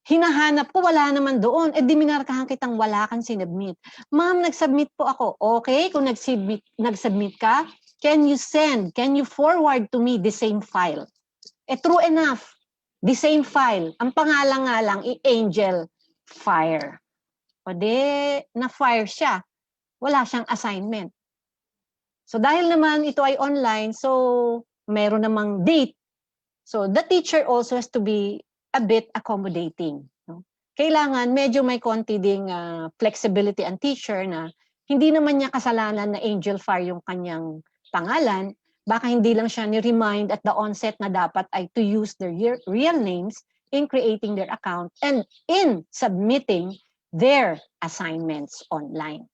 hinahanap ko, wala naman doon. Di minarkahan kitang wala kang sinubmit. Ma'am, nag-submit po ako. Okay, kung nag-submit ka, can you forward to me the same file? True enough, the same file. Ang pangalan nga lang, Angel Fire. O na-fire siya. Wala siyang assignment. So dahil naman ito ay online, so meron namang date. So the teacher also has to be a bit accommodating. No? Kailangan medyo may konti ding flexibility ang teacher na hindi naman niya kasalanan na Angel Fire yung kanyang pangalan. Baka hindi lang siya ni-remind at the onset na dapat ay to use their real names in creating their account and in submitting their assignments online.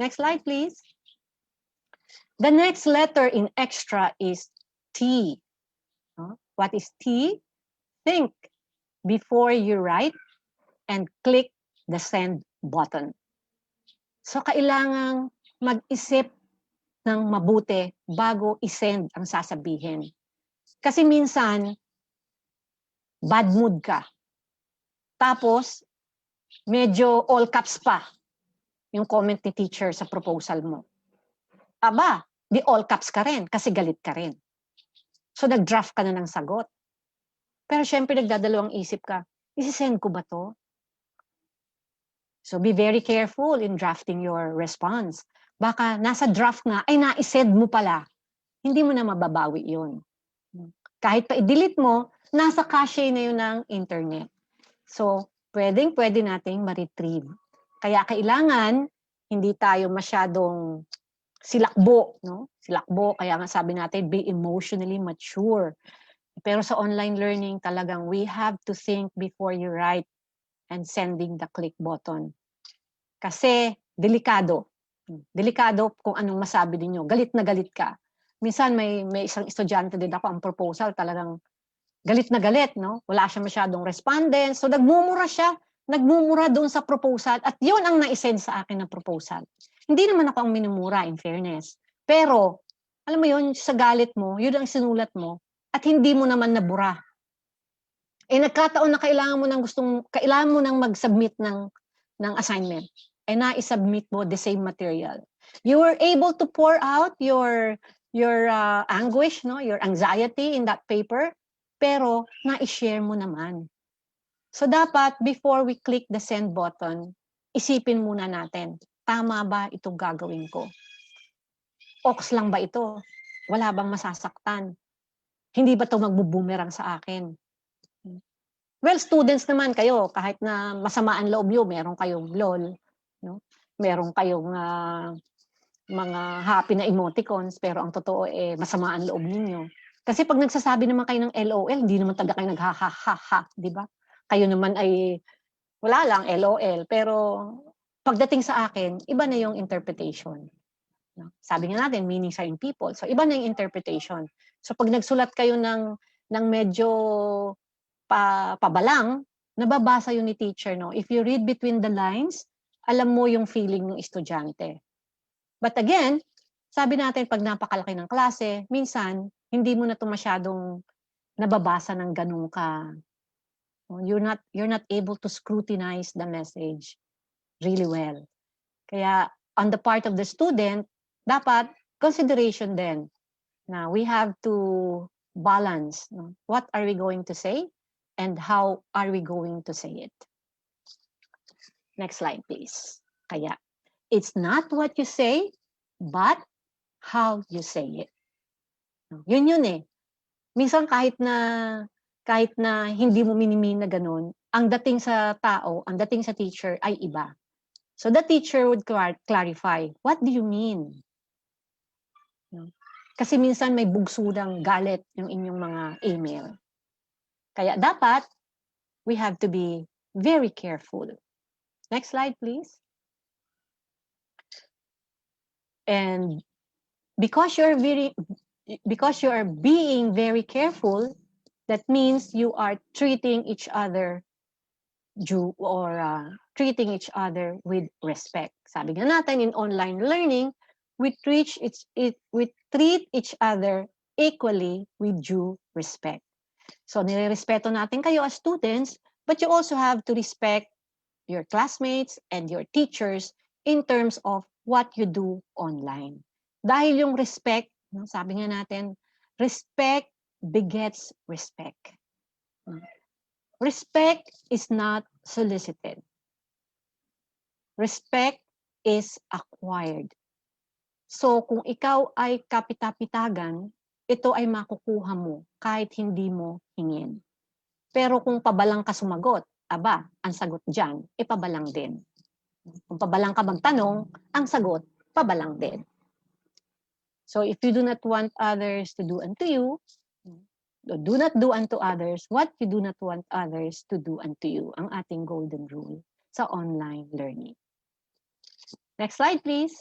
Next slide, please. The next letter in extra is T. What is T? Think before you write and click the send button. So kailangang mag-isip ng mabuti bago i-send ang sasabihin. Kasi minsan, bad mood ka. Tapos, medyo all caps pa yung comment ni teacher sa proposal mo. Aba, di all caps ka rin kasi galit ka rin. So, nag-draft ka na ng sagot. Pero syempre, nagdadalawang isip ka, isi-send ko ba to? So, be very careful in drafting your response. Baka nasa draft nga, ay na-send mo pala. Hindi mo na mababawi yun. Kahit pa i-delete mo, nasa cache na yun ng internet. So, pwede nating ma-retrieve. Kaya kailangan, hindi tayo masyadong silakbo. No? Silakbo, kaya nga sabi natin, be emotionally mature. Pero sa online learning, talagang we have to think before you write. and sending the click button. Kasi delikado. Delikado kung anong masabi ninyo. Galit na galit ka. Minsan may isang estudyante din ako, ang proposal talagang galit na galit, no? Wala siya masyadong respondents. So nagmumura siya, nagmumura doon sa proposal at yun ang na-send sa akin na proposal. Hindi naman ako ang minumura, in fairness. Pero, alam mo yun, sa galit mo, yun ang sinulat mo at hindi mo naman nabura. Eh nagkataon na kailangan mo nang mag-submit ng assignment. Eh na-submit mo the same material. You were able to pour out your anguish, no, your anxiety in that paper, pero na-share mo naman. So dapat before we click the send button, isipin muna natin, tama ba itong gagawin ko? Ox lang ba ito? Wala bang masasaktan? Hindi ba ito magbubumerang sa akin? Well, students naman kayo, kahit na masama ang loob nyo, meron kayong LOL, no? Meron kayong mga happy na emoticons, pero ang totoo masama ang loob ninyo. Kasi pag nagsasabi naman kayo ng LOL, hindi naman talaga kayo nagha-ha-ha-ha, di ba? Kayo naman ay wala lang, LOL. Pero pagdating sa akin, iba na yung interpretation. No? Sabi nga natin, meanings are in people. So iba na yung interpretation. So pag nagsulat kayo ng medyo pabalang, nababasa yun ni teacher, no? If you read between the lines, alam mo yung feeling ng estudyante. But again, sabi natin, pag napakalaki ng klase, minsan, hindi mo na ito masyadong nababasa ng ganun ka. You're not able to scrutinize the message really well. Kaya, on the part of the student, dapat consideration din na we have to balance. No? What are we going to say? And how are we going to say it? Next slide, please. Kaya, it's not what you say, but how you say it. Yun eh. Minsan kahit na hindi mo minimin na ganun, ang dating sa tao, ang dating sa teacher ay iba. So the teacher would clarify, what do you mean? Kasi minsan may bugsudang galit yung inyong mga email. Kaya dapat, we have to be very careful. Next slide, please. And because you are being very careful, that means you are treating each other treating each other with respect. Sabi nga natin, in online learning, we treat each other equally with due respect. So nire-respeto natin kayo as students, but you also have to respect your classmates and your teachers in terms of what you do online. Dahil yung respect, sabi nga natin, respect begets respect. Respect is not solicited. Respect is acquired. So kung ikaw ay kapitapitagan, ito ay makukuha mo kahit hindi mo hingin. Pero kung pabalang ka sumagot, aba, ang sagot dyan, pabalang din. Kung pabalang ka magtanong, ang sagot, pabalang din. So if you do not want others to do unto you, do not do unto others what you do not want others to do unto you. Ang ating golden rule sa online learning. Next slide, please.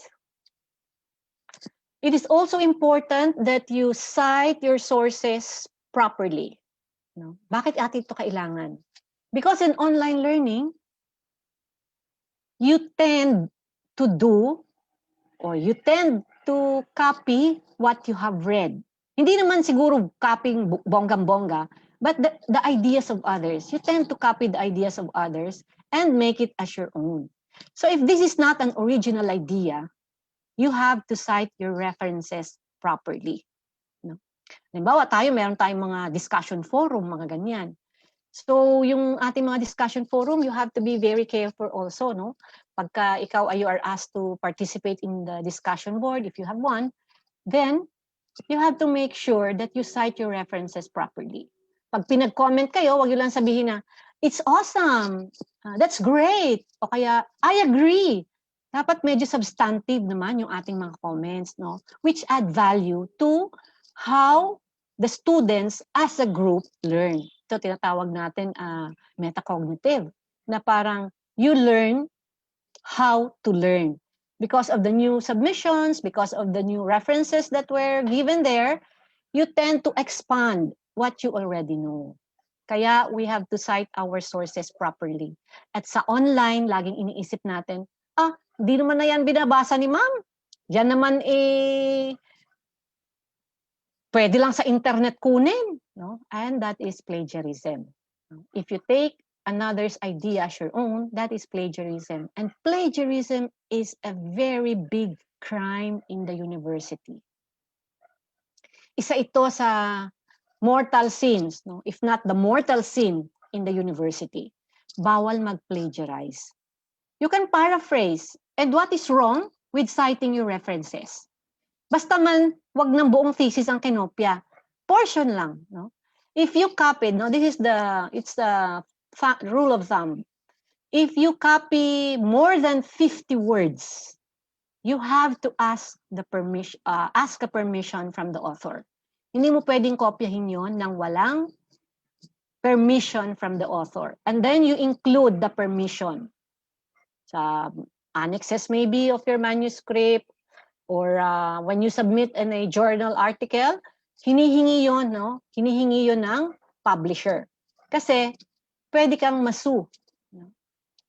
It is also important that you cite your sources properly. No? Bakit atin ito kailangan? Because in online learning, you tend to copy what you have read. Hindi naman siguro copying bonggang-bongga, but the ideas of others. You tend to copy the ideas of others and make it as your own. So if this is not an original idea, you have to cite your references properly. No? Halimbawa meron tayong mga discussion forum, mga ganyan. So yung ating mga discussion forum, you have to be very careful also, no? Pagka you are asked to participate in the discussion board, if you have one, then you have to make sure that you cite your references properly. Pag pinag-comment kayo, wag yun lang sabihin na, it's awesome, that's great, o kaya, I agree. Dapat medyo substantive naman yung ating mga comments, no? Which add value to how the students as a group learn. Ito tinatawag natin metacognitive. na parang you learn how to learn. Because of the new submissions, because of the new references that were given there, you tend to expand what you already know. Kaya we have to cite our sources properly. At sa online, laging iniisip natin, di naman na yan binabasa ni ma'am. Yan naman pwede lang sa internet kunin. No? And that is plagiarism. If you take another's idea as your own, that is plagiarism. And plagiarism is a very big crime in the university. Isa ito sa mortal sins, no? If not the mortal sin in the university. Bawal mag-plagiarize. You can paraphrase. And what is wrong with citing your references? Basta man, wag ng buong thesis ang kinopya. Portion lang, no? If you copied, no, it's the rule of thumb. If you copy more than 50 words, you have to ask a permission from the author. Hindi mo pwedeng kopyahin yon nang walang permission from the author. And then you include the permission sa annexes maybe of your manuscript, or when you submit in a journal article, hinihingi yon, no? Hinihingi yon ng publisher. Kasi pwede kang masu.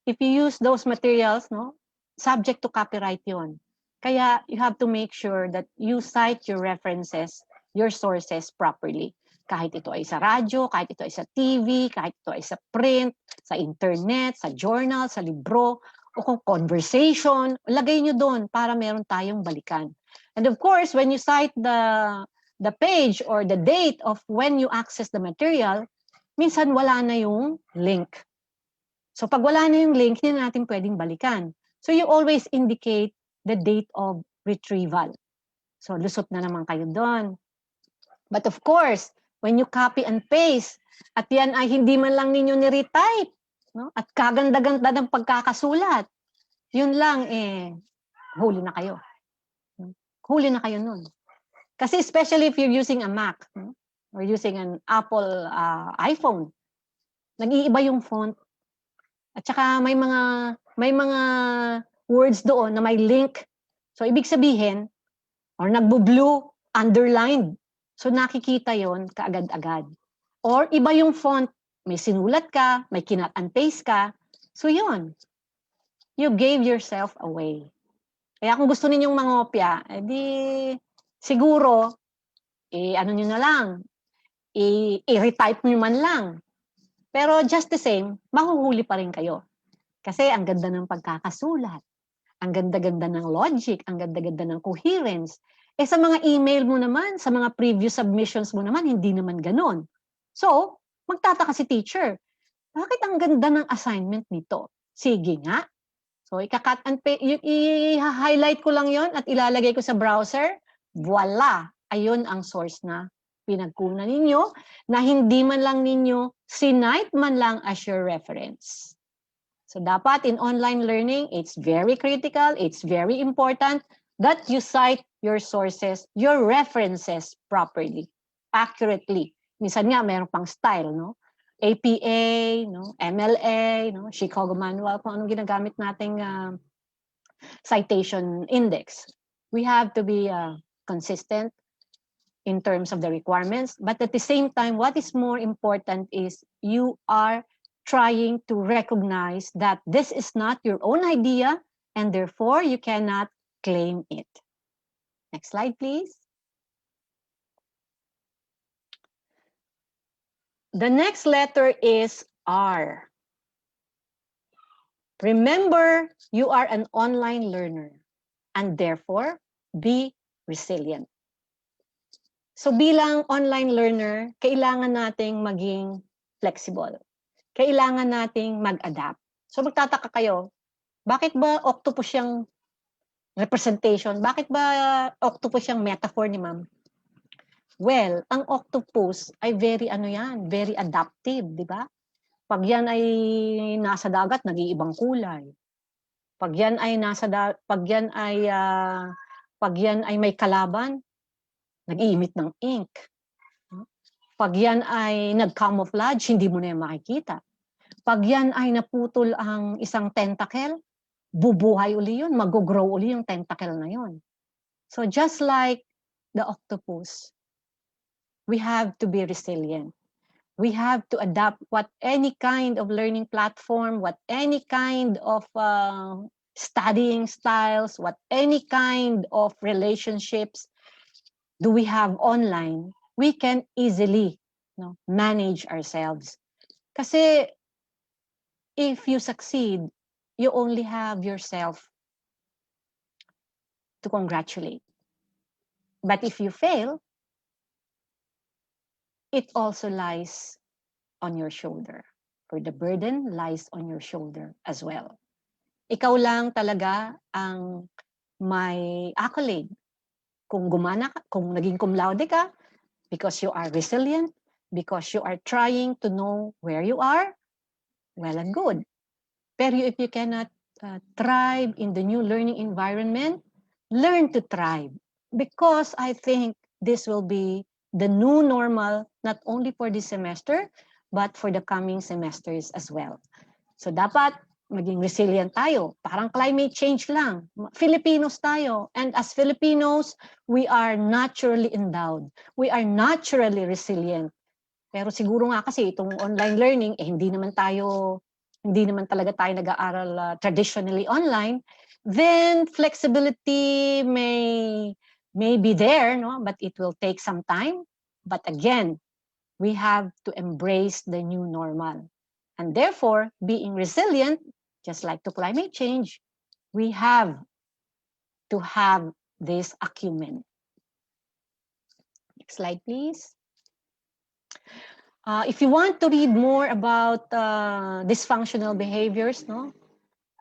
If you use those materials, no, subject to copyright yon. Kaya you have to make sure that you cite your references, your sources properly. Kahit ito ay sa radyo, kahit ito ay sa TV, kahit ito ay sa print, sa internet, sa journal, sa libro, o kung conversation, lagay nyo doon para meron tayong balikan. And of course, when you cite the page or the date of when you access the material, minsan wala na yung link. So pag wala na yung link, hindi na natin pwedeng balikan. So you always indicate the date of retrieval. So lusot na naman kayo doon. But of course, when you copy and paste, at yan ay hindi man lang ninyo ni-retype, no? At kaganda-ganda ng pagkakasulat, yun lang huli na kayo. Huli na kayo nun. Kasi especially if you're using a Mac, no? Or using an Apple iPhone, nag-iiba yung font. At saka may mga words doon na may link. So ibig sabihin, or nagbo-blue, underlined. So nakikita yon kaagad-agad. Or iba yung font, may sinulat ka, may kinat and paste ka. So yun, you gave yourself away. Kaya kung gusto ninyong mangopya, siguro, ano nyo na lang, i-retype nyo man lang. Pero just the same, mahuhuli pa rin kayo. Kasi ang ganda ng pagkakasulat, ang ganda-ganda ng logic, ang ganda-ganda ng coherence. Sa mga email mo naman, sa mga previous submissions mo naman, hindi naman ganon. So, magtataka si teacher, bakit ang ganda ng assignment nito? Sige nga. So, ika-cut and paste, i-highlight ko lang yon at ilalagay ko sa browser. Voila! Ayun ang source na pinagkunan ninyo na hindi man lang ninyo sinite man lang as your reference. So, dapat in online learning, it's very critical, it's very important that you cite your sources, your references properly, accurately. Minsan nga, mayroon pang style, no? APA, no? MLA, no? Chicago Manual, kung anong ginagamit nating citation index. We have to be consistent in terms of the requirements, but at the same time, what is more important is you are trying to recognize that this is not your own idea, and therefore you cannot claim it. Next slide, please. The next letter is R. Remember, you are an online learner, and therefore, be resilient. So bilang online learner, kailangan nating maging flexible. Kailangan nating mag-adapt. So magtataka kayo, bakit ba octopus yung representation? Bakit ba octopus yung metaphor ni ma'am? Well, ang octopus ay very adaptive, di ba? Pag yan ay nasa dagat, nag-iibang kulay. Pag yan ay may kalaban, nag-iimit ng ink. Pag yan ay nag-camouflage, hindi mo na yan makikita. Pag yan ay naputol ang isang tentacle, bubuhay uli yun, mag-grow uli yung tentacle na yun. So just like the octopus, we have to be resilient. We have to adapt what any kind of learning platform, what any kind of studying styles, what any kind of relationships do we have online, we can easily manage ourselves. Kasi if you succeed, you only have yourself to congratulate. But if you fail, it also lies on your shoulder, or the burden lies on your shoulder as well. Ikaw lang talaga ang may accolade. Kung gumana ka, kung naging cum laude ka, because you are resilient, because you are trying to know where you are, well and good. Pero if you cannot thrive in the new learning environment, learn to thrive. Because I think this will be the new normal, not only for this semester, but for the coming semesters as well. So dapat maging resilient tayo. Parang climate change lang. Filipinos tayo. And as Filipinos, we are naturally endowed. We are naturally resilient. Pero siguro nga kasi itong online learning, hindi naman talaga tayo nag-aaral traditionally online, then flexibility may be there, no? But it will take some time. But again, we have to embrace the new normal. And therefore, being resilient, just like to climate change, we have to have this acumen. Next slide, please. If you want to read more about dysfunctional behaviors,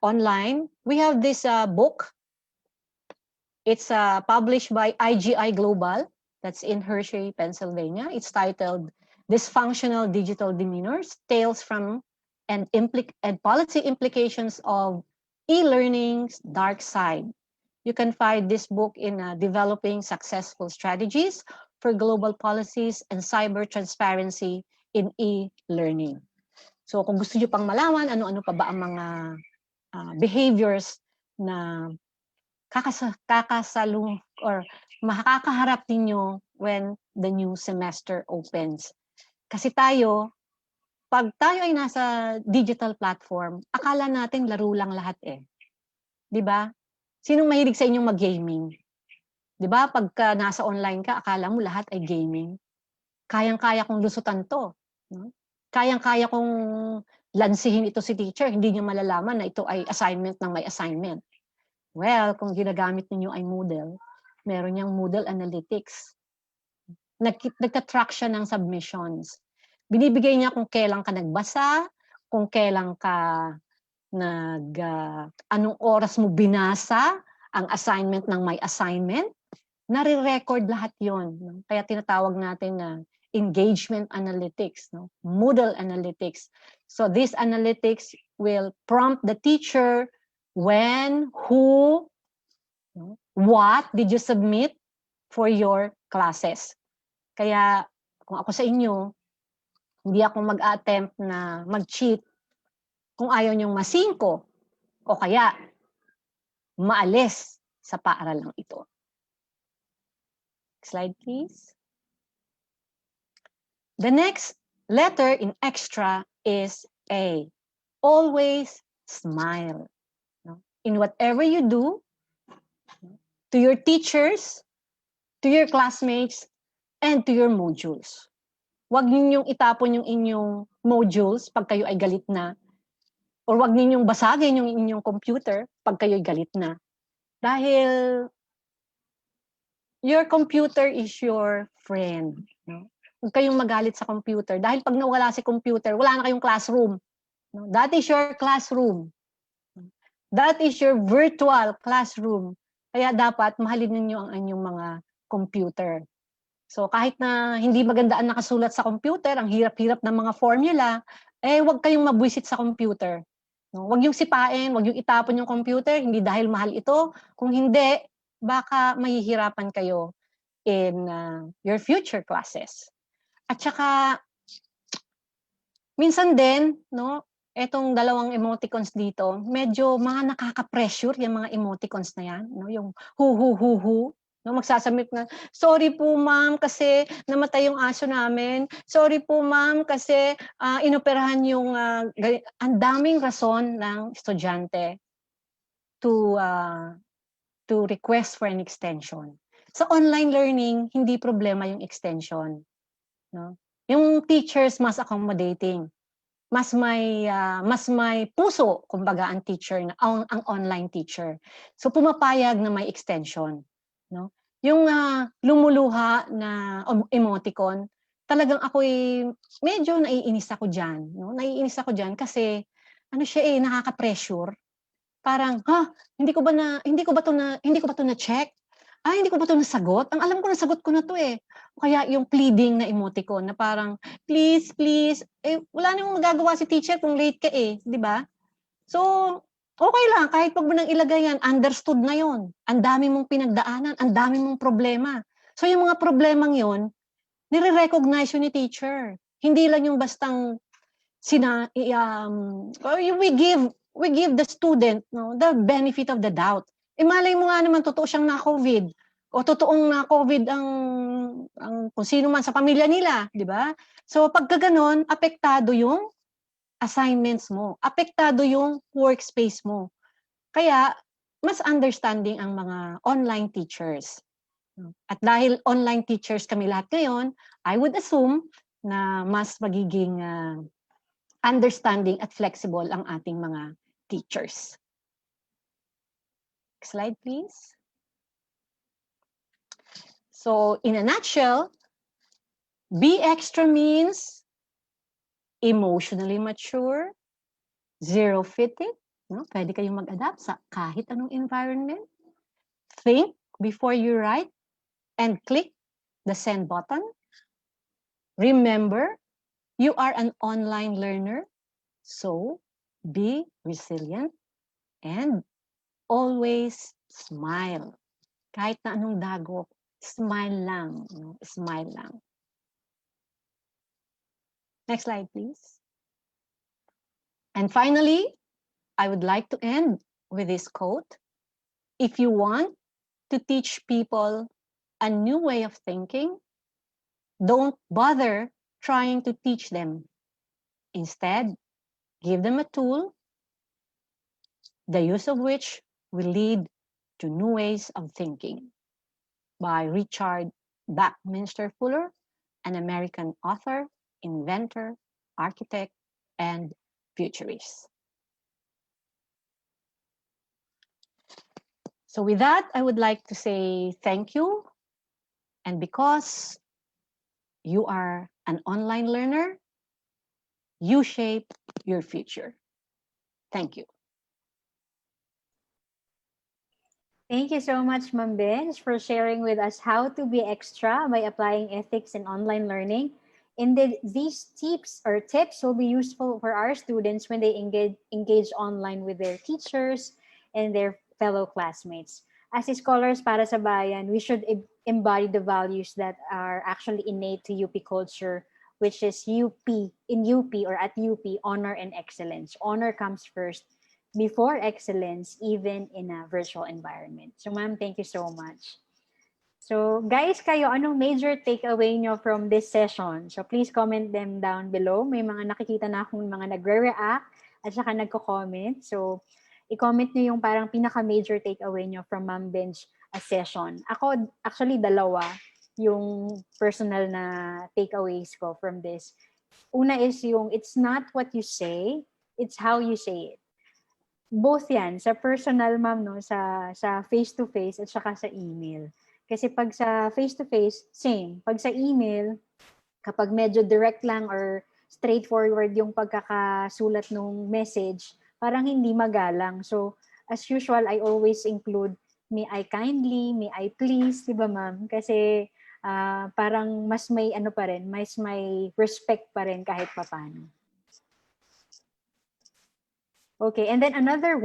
online, we have this book. It's published by IGI Global. That's in Hershey, Pennsylvania. It's titled Dysfunctional Digital Demeanors, Tales from and Policy Implications of E-Learning's Dark Side. You can find this book in Developing Successful Strategies for Global Policies and Cyber Transparency in E-Learning. So kung gusto nyo pang malaman, ano-ano pa ba ang mga behaviors na kakasalung or makakaharap ninyo when the new semester opens. Kasi tayo, pag tayo ay nasa digital platform, akala natin laro lang lahat eh. 'Di ba? Sinong mahilig sa inyong mag-gaming? 'Di ba? Pagka nasa online ka, akala mo lahat ay gaming. Kayang-kaya kong lusutan 'to, no? Kayang-kaya kong lansihin ito si teacher, hindi niya malalaman na ito ay assignment ng may assignment. Well, kung ginagamit niyo ay Moodle, meron niyang Moodle Analytics. Nagtatrack siya ng submissions. Binibigay niya kung kailan ka nagbasa, kung kailan ka anong oras mo binasa ang assignment ng may assignment. Nare-record lahat yon. Kaya tinatawag natin na engagement analytics, Moodle Analytics. So this analytics will prompt the teacher when, who, what did you submit for your classes. Kaya kung ako sa inyo, hindi ako mag-attempt na mag-cheat kung ayaw niyong masingko o kaya maalis sa paaralang ito. Slide, please. The next letter in extra is A. Always smile. In whatever you do, to your teachers, to your classmates, and to your modules. Huwag ninyong itapon yung inyong modules pag kayo ay galit na. Or huwag ninyong basagin yung inyong computer pag kayo ay galit na. Dahil your computer is your friend. Huwag kayong magalit sa computer. Dahil pag nawala si computer, wala na kayong classroom. That is your classroom. That is your virtual classroom. Kaya dapat mahalin ninyo ang inyong mga computer. So kahit na hindi maganda ang nakasulat sa computer, ang hirap-hirap ng mga formula, huwag kayong mabwisit sa computer. Huwag yung sipain, huwag yung itapon yung computer, hindi dahil mahal ito. Kung hindi, baka mahihirapan kayo in your future classes. At saka, minsan din, etong dalawang emoticons dito, medyo mga nakaka-pressure yung mga emoticons na yan, no? Yung hu, no? Magsasamit na, sorry po ma'am kasi namatay yung aso namin. Sorry po ma'am kasi inoperahan yung, ang daming rason ng estudyante to request for an extension. Sa online learning, hindi problema yung extension. No? Yung teachers mas accommodating. Mas may puso kumbaga ang teacher na ang online teacher. So pumapayag na may extension, no? Yung lumuluha na emoticon, talagang ako'y medyo naiinis ako diyan, no? Naiinis ako diyan kasi ano siya nakaka-pressure. Parang, hindi ko ba 'to na-check? Hindi ko ba 'to nasagot? Ang alam ko nasagot ko na 'to eh. O kaya yung pleading na emoticon na parang, please, please, wala namang magagawa si teacher kung late ka 'di ba? So, okay lang kahit 'wag mo nang ilagay yan, understood na yon. Ang dami mong pinagdaanan, ang dami mong problema. So yung mga problemang yon, nire-recognize yun ni teacher. Hindi lang yung bastang we give the student, no, the benefit of the doubt. Malay mo nga naman totoo siyang na-COVID o totoong na-COVID ang kung sino man sa pamilya nila, di ba? So pagka ganon, apektado yung assignments mo, apektado yung workspace mo. Kaya mas understanding ang mga online teachers. At dahil online teachers kami lahat ngayon, I would assume na mas magiging understanding at flexible ang ating mga teachers. Next slide, please. So, in a nutshell, be extra means emotionally mature, zero fitting, no? Pwede kayong mag-adapt sa kahit anong environment. Think before you write and click the send button. Remember, you are an online learner, so be resilient and always smile. Kahit na anong dagok, smile lang. No? Smile lang. Next slide, please. And finally, I would like to end with this quote. If you want to teach people a new way of thinking, don't bother trying to teach them. Instead, give them a tool, the use of which will lead to new ways of thinking. By Richard Buckminster Fuller, an American author, inventor, architect, and futurist. So with that, I would like to say thank you. And because you are an online learner, you shape your future. Thank you. Thank you so much, Ma'am Benj, for sharing with us how to be extra by applying ethics in online learning. Indeed, these tips will be useful for our students when they engage online with their teachers and their fellow classmates. As scholars para sa bayan, we should embody the values that are actually innate to UP culture, which is in UP or at UP, honor and excellence. Honor comes first before excellence, even in a virtual environment. So ma'am, thank you so much. So guys, kayo, anong major takeaway nyo from this session? So please comment them down below. May mga nakikita na akong mga nagre-react at saka nagko-comment. So i-comment nyo yung parang pinaka-major takeaway nyo from Ma'am Benj session. Ako, actually, dalawa yung personal na takeaways ko from this. Una is yung, it's not what you say, it's how you say it. Both yan, sa personal ma'am, no, sa face-to-face at saka sa email. Kasi pag sa face-to-face, same. Pag sa email, kapag medyo direct lang or straightforward yung pagkakasulat ng message, parang hindi magalang. So, as usual, I always include, may I kindly, may I please, di ba ma'am? Kasi parang mas may ano pa rin, mas may respect pa rin kahit papano. Okay, and then another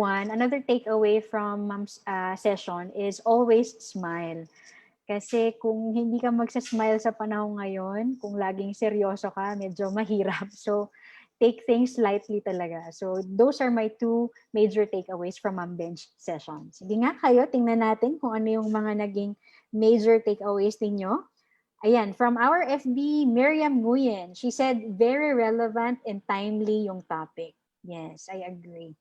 takeaway from Mom's session is always smile. Kasi kung hindi ka magsasmile sa panahon ngayon, kung laging seryoso ka, medyo mahirap. So, take things lightly talaga. So those are my two major takeaways from Ma'am Bench session. Sige nga kayo, tingnan natin kung ano yung mga naging major takeaways ninyo. Ayan, from our FB, Miriam Nguyen, she said, very relevant and timely yung topic. Yes, I agree.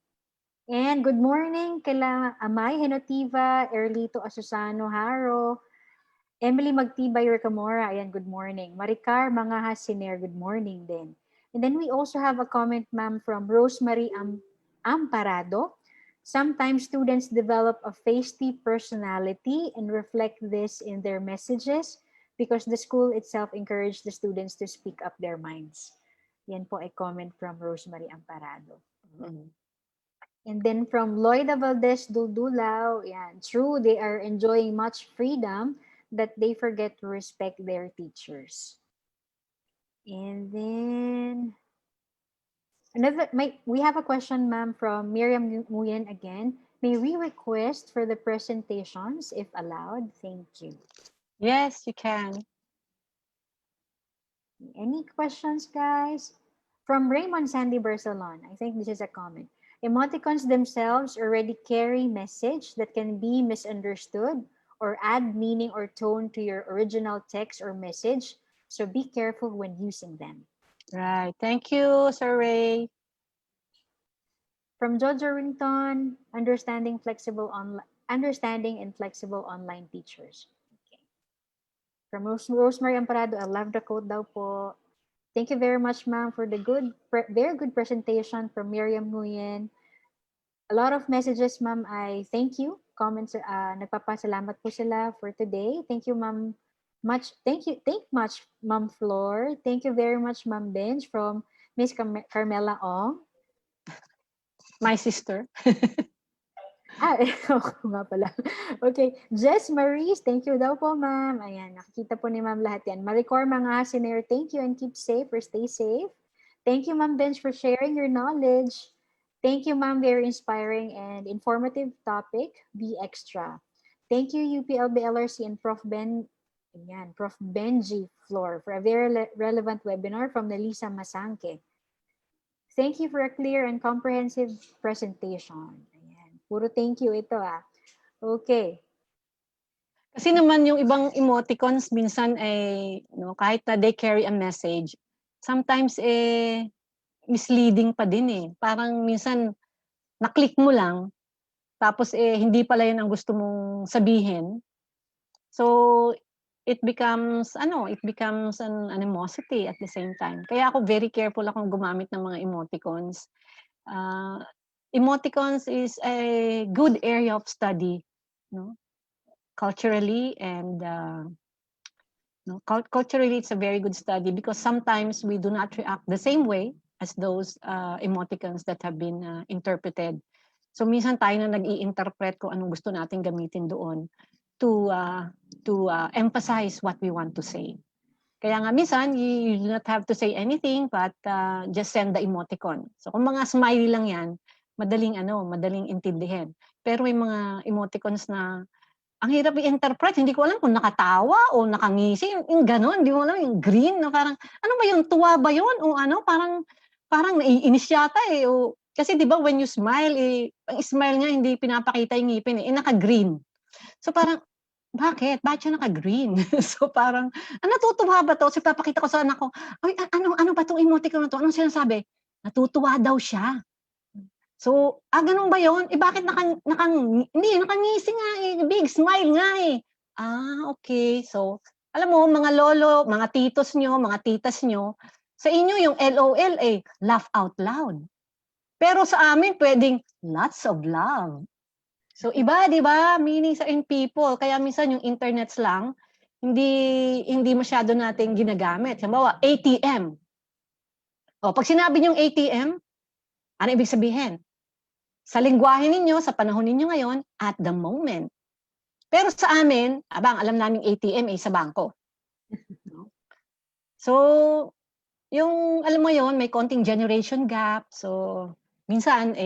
And good morning kila Amay Henotiva, Erlito Asusano Haro, Emily Magtibay Recamora, ayan, good morning. Maricar Mga Hasiner, good morning din. And then we also have a comment, ma'am, from Rosemary Amparado. Sometimes students develop a feisty personality and reflect this in their messages because the school itself encouraged the students to speak up their minds. Yan po ay comment from Rosemary Amparado. And then from Loida Valdez Dudulao, yan, true, they are enjoying much freedom that they forget to respect their teachers. And then we have a question, ma'am, from Miriam Nguyen again. May we request for the presentations if allowed? Thank you. Yes, you can. Any questions, guys? From Raymond Sandy Barcelon, I think this is a comment. Emoticons themselves already carry message that can be misunderstood or add meaning or tone to your original text or message. So be careful when using them. Right. Thank you, Sir Ray. From Jojo Rington, understanding and flexible online teachers. Okay. From Rosemary Amparado, I love the quote daw po. Thank you very much, ma'am, for the very good presentation from Miriam Nguyen. A lot of messages, ma'am. I thank you. Comments, nagpapasalamat po sila for today. Thank you, ma'am. Thank much, Ma'am Flor. Thank you very much, Ma'am Benj, from Miss Carmela Ong. My sister. Nga pala. Okay. Jess Maurice, thank you daw po, ma'am. Ayan, nakikita po ni ma'am lahat yan. Maricor Mga Hasiner, thank you and keep safe or stay safe. Thank you, Ma'am Benj, for sharing your knowledge. Thank you, ma'am. Very inspiring and informative topic. Be extra. Thank you, UPLB LRC and Prof. Benji Flor for a very relevant webinar from Nelisa Masanke. Thank you for a clear and comprehensive presentation. Ayan. Puro thank you ito ah. Okay. Kasi naman yung ibang emoticons minsan kahit na they carry a message, sometimes misleading pa din eh. Parang minsan na-click mo lang tapos hindi pala yun ang gusto mong sabihin. So it becomes an animosity at the same time. Kaya ako very careful akong gumamit ng mga emoticons. Emoticons is a good area of study, no? Culturally and culturally it's a very good study because sometimes we do not react the same way as those emoticons that have been interpreted. So minsan tayo na nag-i-interpret kung anong gusto natin gamitin doon to emphasize what we want to say. Kaya nga minsan you do not have to say anything but just send the emoticon. So kung mga smiley lang yan, madaling intindihin. Pero may mga emoticons na ang hirap i-interpret, hindi ko alam kung nakatawa o nakangisi, yung gano'n, hindi mo alam, yung green, na parang, ano ba yun, tuwa ba yun? O ano, parang naiinis yata eh. O, kasi di ba when you smile, ang smile nga hindi pinapakita yung ngipin naka-green. So parang, bakit? Bakit siya naka-green? So parang, natutuwa ba to? So papakita ko sa anak ko, ay, ano ba itong emoticon na to? Anong sinasabi? Natutuwa daw siya. So, ganun ba yun? Bakit hindi, nakangisi nga big smile nga okay. So, alam mo, mga lolo, mga titos nyo, mga titas nyo, sa inyo yung LOL laugh out loud. Pero sa amin, pwedeng lots of love. So, iba, di ba? Meaning sa in people. Kaya minsan yung internets lang, hindi masyado natin ginagamit. Halimbawa, ATM. O, pag sinabi niyong ATM, ano ibig sabihin? Sa lengguwahe ninyo, sa panahon ninyo ngayon, at the moment. Pero sa amin, alam namin ATM sa bangko. So, yung, alam mo yon, may konting generation gap. So, minsan,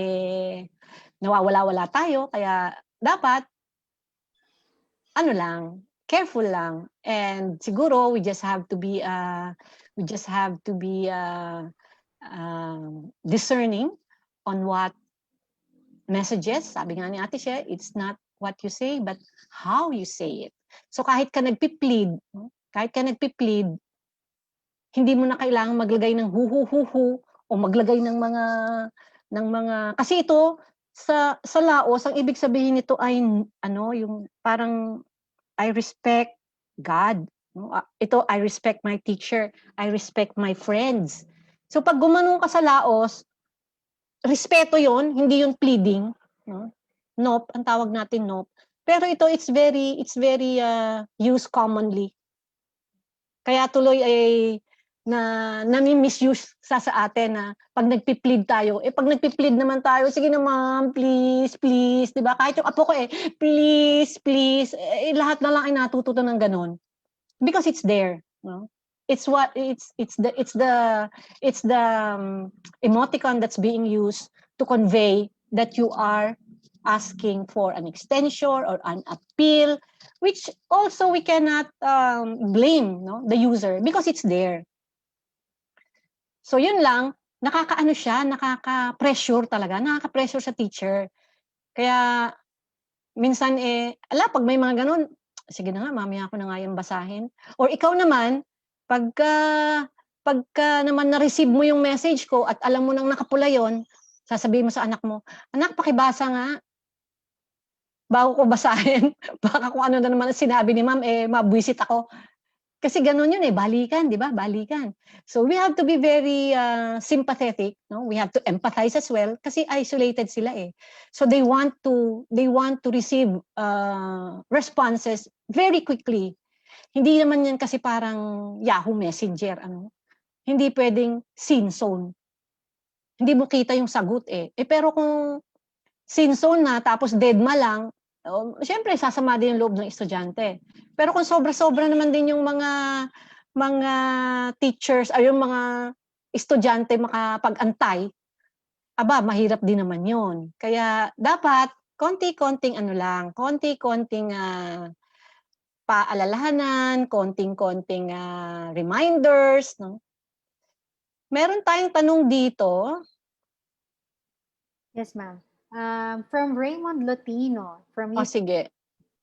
nawawala-wala tayo. Kaya, dapat, careful lang. And siguro, we just have to be discerning on what messages, sabi nga ni Ate She, it's not what you say, but how you say it. So kahit ka nagpi-plead, hindi mo na kailangang maglagay ng hu o maglagay ng mga kasi ito sa Laos ang ibig sabihin nito ay yung parang I respect God. Ito I respect my teacher, I respect my friends. So pag gumanong ka sa Laos, respeto 'yon, hindi 'yon pleading, no? Nope, ang tawag natin nope. Pero ito it's very used commonly. Kaya tuloy ay nami-misuse sa atin na pag nagpi-plead tayo, pag nagpi-plead naman tayo, sige na ma'am, please, 'di ba? Kahit yung apo ko please, lahat na lang ay natututo ng ganun. Because it's there, no? It's the emoticon that's being used to convey that you are asking for an extension or an appeal, which also we cannot blame, no, the user because it's there. So yun lang, nakaka-pressure talaga, nakaka-pressure sa teacher. Kaya minsan pag may mga ganun, sige na nga, mamaya ako na nga yung basahin. Or ikaw naman, pagka naman na-receive mo yung message ko at alam mo nang nakapula yon, sasabihin mo sa anak mo, anak, pakibasa nga. Bago ko basahin, baka kung ano na naman ang sinabi ni ma'am, mabwisit ako. Kasi ganun yun balikan, di ba? Balikan. So we have to be very sympathetic, no? We have to empathize as well kasi isolated sila So they want to receive responses very quickly. Hindi naman yan kasi parang Yahoo Messenger, Hindi pwedeng scene zone. Hindi mo kita yung sagot pero kung scene zone na tapos deadma lang, siyempre sasama din yung loob ng estudyante. Pero kung sobra-sobra naman din yung mga teachers ay yung mga estudyante makapag-antay, mahirap din naman yun. Kaya dapat konti-konting paalalahanan, konting-konting reminders, no? Meron tayong tanong dito. Yes, ma'am. From Raymond Lotino. Sige.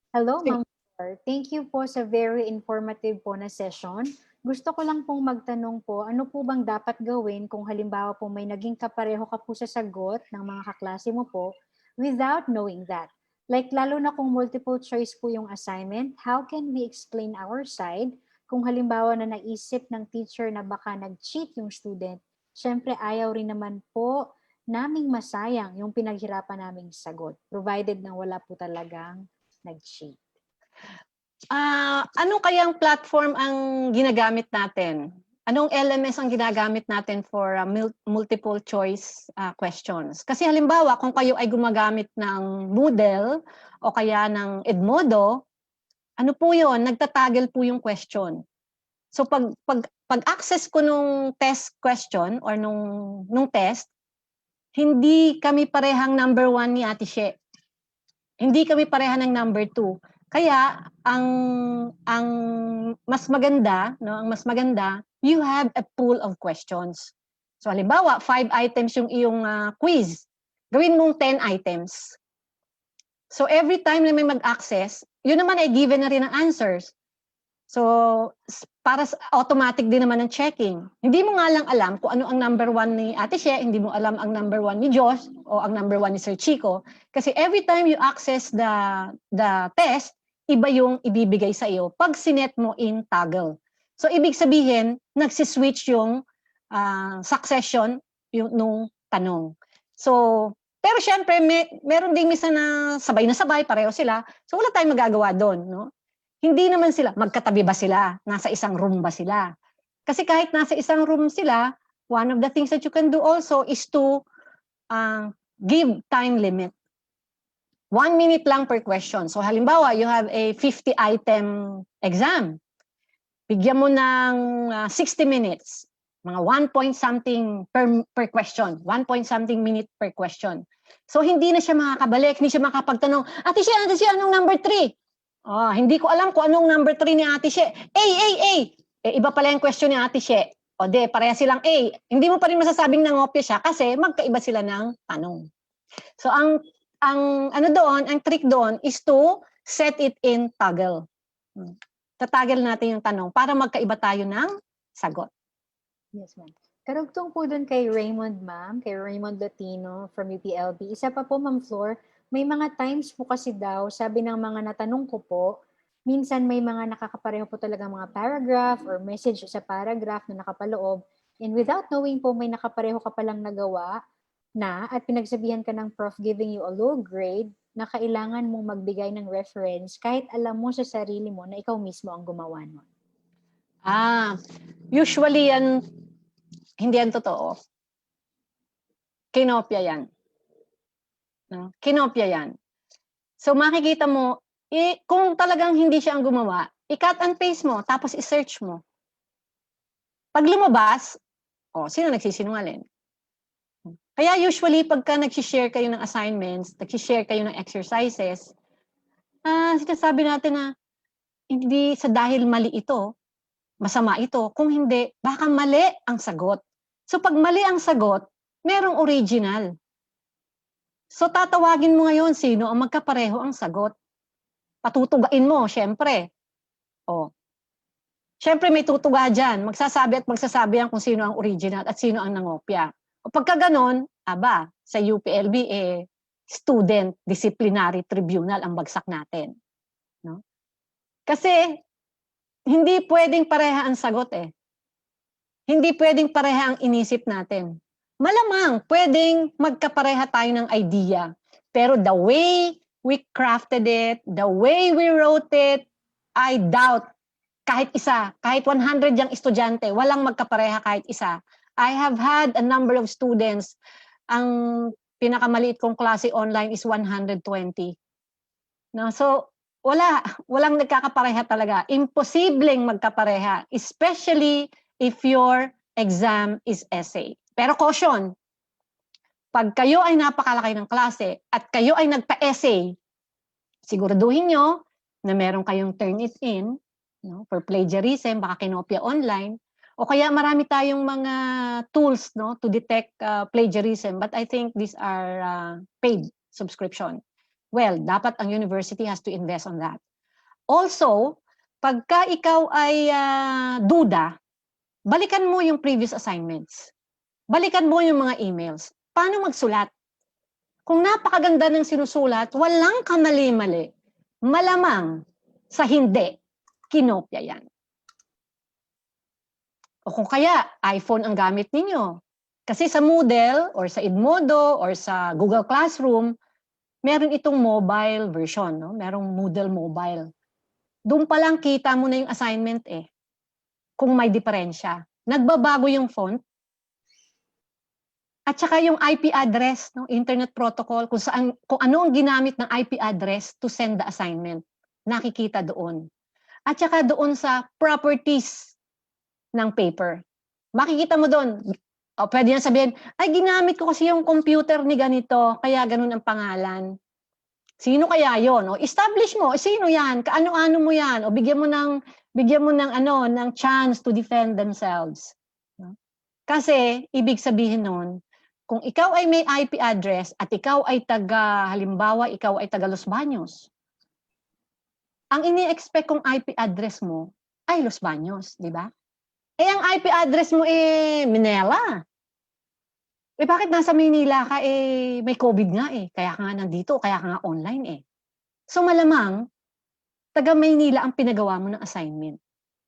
Hello, Ma'am Flor. Thank you po sa very informative po na session. Gusto ko lang pong magtanong po, ano po bang dapat gawin kung halimbawa po may naging kapareho ka po sa sagot ng mga kaklase mo po without knowing that? Like lalo na kung multiple choice po yung assignment, how can we explain our side kung halimbawa na naisip ng teacher na baka nag-cheat yung student? Siyempre ayaw rin naman po naming masayang yung pinaghirapan naming sagot, provided na wala po talagang nag-cheat. Ano kayang platform ang ginagamit natin? Anong LMS ang ginagamit natin for multiple choice questions? Kasi halimbawa, kung kayo ay gumagamit ng Moodle o kaya ng Edmodo, ano po yun? Nagtatagel po yung question. So pag access ko nung test question or nung test, hindi kami parehang number 1 ni Ate She. Hindi kami pareha ng number 2. Kaya ang mas maganda, you have a pool of questions. So halimbawa, 5 items yung iyong quiz. Gawin mong 10 items. So every time na may mag-access, yun naman ay given na rin ang answers. So para automatic din naman ang checking. Hindi mo nga lang alam kung ano ang number 1 ni Ate She, hindi mo alam ang number 1 ni Josh o ang number 1 ni Sir Chico. Kasi every time you access the test, iba yung ibibigay sa iyo pag sinet mo in toggle. So ibig sabihin, nagsiswitch yung succession nung tanong. So, pero syempre, meron ding minsan na sabay, pareho sila. So wala tayong magagawa doon, no? Hindi naman sila, magkatabi ba sila? Nasa isang room ba sila? Kasi kahit nasa isang room sila, one of the things that you can do also is to give time limit. 1 minute lang per question. So halimbawa, you have a 50-item exam. Bigyan mo ng 60 minutes. Mga 1 point something per question. 1 point something minute per question. So hindi na siya makakabalik, hindi siya makapagtanong, Ate She, anong number 3? Hindi ko alam kung anong number 3 ni Ate She. A. Iba pala yung question ni Ate She. O de, pareha silang A. Hindi mo pa rin masasabing nangopya siya kasi magkaiba sila ng tanong. So ang ano doon, ang trick doon is to set it in toggle. Tatoggle natin yung tanong para magkaiba tayo ng sagot. Yes, ma'am. Karugtong po dun kay Raymond, ma'am, kay Raymond Latino from UPLB. Isa pa po, Ma'am Flor, may mga times po kasi daw, sabi ng mga natanong ko po, minsan may mga nakakapareho po talaga mga paragraph or message sa paragraph na nakapaloob. And without knowing po, may nakapareho ka palang nagawa na at pinagsabihan ka ng prof giving you a low grade na kailangan mong magbigay ng reference kahit alam mo sa sarili mo na ikaw mismo ang gumawa nun. Usually yan, hindi yan totoo. Kinopya yan. No? Kinopya yan. So makikita mo, kung talagang hindi siya ang gumawa, i-cut and paste mo, tapos i-search mo. Pag lumabas, sino nagsisinungaling? Kaya usually, pagka nag-share kayo ng assignments, nag-share kayo ng exercises, sinasabi natin na hindi sa dahil mali ito, masama ito. Kung hindi, baka mali ang sagot. So pag mali ang sagot, merong original. So tatawagin mo ngayon sino ang magkapareho ang sagot. Patutugain mo, syempre. Syempre may tutuga dyan. Magsasabi yan kung sino ang original at sino ang nangopya. O pagka ganon, sa UPLB, Student Disciplinary Tribunal ang bagsak natin. No? Kasi, hindi pwedeng pareha ang sagot eh. Hindi pwedeng pareha ang inisip natin. Malamang, pwedeng magkapareha tayo ng idea. Pero the way we crafted it, the way we wrote it, I doubt kahit isa, kahit 100 yung estudyante, walang magkapareha kahit isa. I have had a number of students, ang pinakamaliit kong klase online is 120. No? So, walang nagkakapareha talaga. Imposibleng magkapareha, especially if your exam is essay. Pero caution, pag kayo ay napakalaki ng klase at kayo ay nagpa-essay, siguraduhin nyo na meron kayong Turnitin, no, for plagiarism, baka kinopya online, o kaya marami tayong mga tools, no, to detect plagiarism, but I think these are paid subscription. Well, dapat ang university has to invest on that. Also, pagka ikaw ay duda, balikan mo yung previous assignments. Balikan mo yung mga emails. Paano magsulat? Kung napakaganda ng sinusulat, walang kamali-mali, malamang sa hindi, kinopya yan. O kung kaya, iPhone ang gamit ninyo. Kasi sa Moodle, or sa Edmodo, or sa Google Classroom, meron itong mobile version, no? Merong Moodle mobile. Doon pa lang kita mo na yung assignment eh. Kung may diferensya. Nagbabago yung font. At saka yung IP address, no? Internet protocol, kung ano ang ginamit ng IP address to send the assignment. Nakikita doon. At saka doon sa properties ng paper. Makikita mo doon, pwede na sabihin, ay ginamit ko kasi yung computer ni ganito, kaya ganun ang pangalan. Sino kaya yon? O establish mo, sino yan? Kaano-ano mo yan? O bigyan mo ng chance to defend themselves. Kasi ibig sabihin nun, kung ikaw ay may IP address at ikaw ay halimbawa ikaw ay taga Los Baños, ang ini-expect kong IP address mo ay Los Baños, di ba? Ang IP address mo Manila. Bakit nasa Manila ka may COVID nga kaya ka nga nandito, kaya ka nga online So malamang, taga Maynila ang pinagawa mo ng assignment.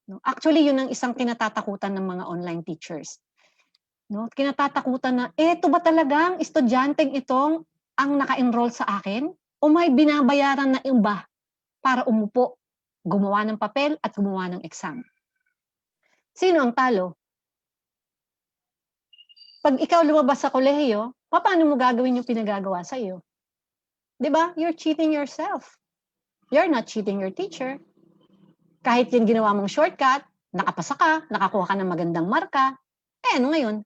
No? Actually, yun ang isang kinatatakutan ng mga online teachers. No? Kinatatakutan na, eto ba talagang estudyanteng itong ang naka-enroll sa akin? O may binabayaran na iba para umupo, gumawa ng papel at gumawa ng exam? Sino ang talo? Pag ikaw lumabas sa kolehiyo, paano mo gagawin yung pinagagawa sa iyo? 'Di ba? You're cheating yourself. You're not cheating your teacher. Kahit yung ginawa mong shortcut, nakapasa ka, nakakuha ka ng magandang marka, ano ngayon?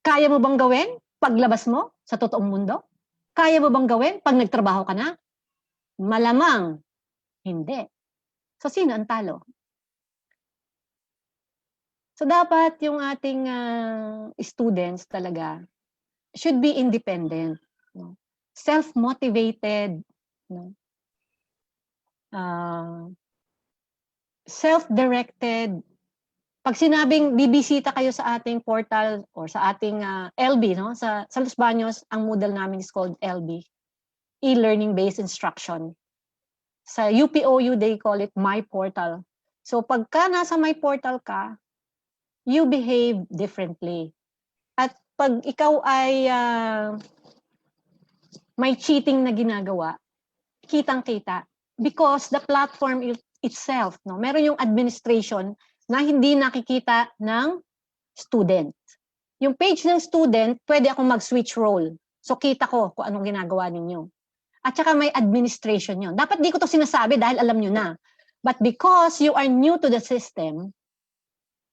Kaya mo bang gawin paglabas mo sa totoong mundo? Kaya mo bang gawin pag nagtrabaho ka na? Malamang, hindi. So, sino ang talo? So dapat yung ating students talaga should be independent, no? Self-motivated, no? Self-directed. Pag sinabing bibisita kayo sa ating portal or sa ating LB, no? Sa Los Baños, ang Moodle namin is called LB, e-learning based instruction. Sa UPOU, they call it My Portal. So pagka nasa My Portal ka, you behave differently. At pag ikaw ay may cheating na ginagawa, kitang-kita. Because the platform itself, no, meron yung administration na hindi nakikita ng student. Yung page ng student, pwede akong mag-switch role. So kita ko kung anong ginagawa ninyo. At saka may administration yun. Dapat di ko to sinasabi dahil alam nyo na. But because you are new to the system,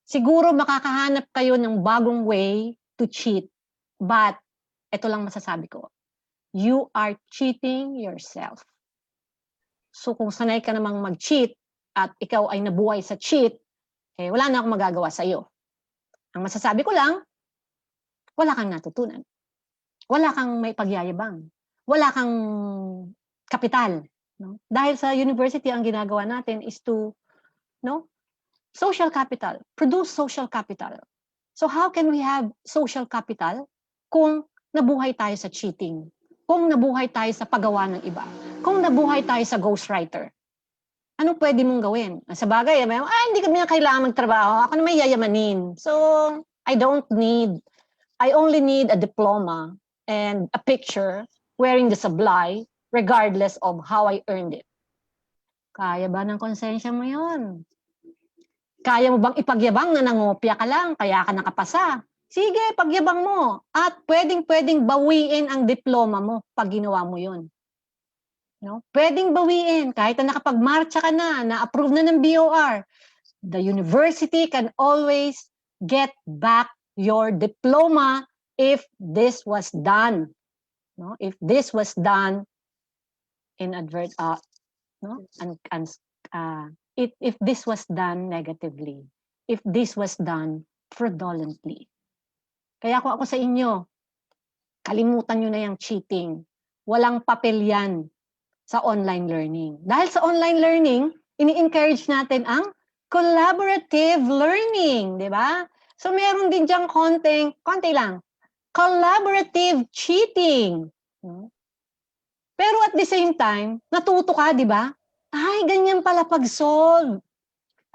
siguro makakahanap kayo ng bagong way to cheat. But, ito lang masasabi ko, you are cheating yourself. So kung sanay ka namang mag-cheat at ikaw ay nabuhay sa cheat, eh wala na akong magagawa sa iyo. Ang masasabi ko lang, wala kang natutunan. Wala kang may pagyayabang. Wala kang kapital. No? Dahil sa university, ang ginagawa natin is to, no, social capital, produce social capital. So how can we have social capital kung nabuhay tayo sa cheating? Kung nabuhay tayo sa paggawa ng iba? Kung nabuhay tayo sa ghostwriter? Ano pwede mong gawin? Sa bagay, hindi kami na kailangan magtrabaho. Ako na may yayamanin. So, I only need a diploma and a picture wearing the sablay regardless of how I earned it. Kaya ba ng konsensya mo yun? Kaya mo bang ipagyabang na nangopya ka lang, kaya ka nakapasa? Sige, pagyabang mo. At pwedeng bawiin ang diploma mo pag ginawa mo yun. No? Pwedeng bawiin, kahit na nakapagmarcha ka na approve na ng BOR. The university can always get back your diploma if this was done. No? If this was done if this was done negatively, if this was done fraudulently. Kaya kung ako sa inyo, kalimutan nyo na yung cheating. Walang papel yan sa online learning. Dahil sa online learning, ini-encourage natin ang collaborative learning, di ba? So meron din diyang konti lang, collaborative cheating. Pero at the same time, natuto ka, di ba? Ay, ganyan pala pag-solve.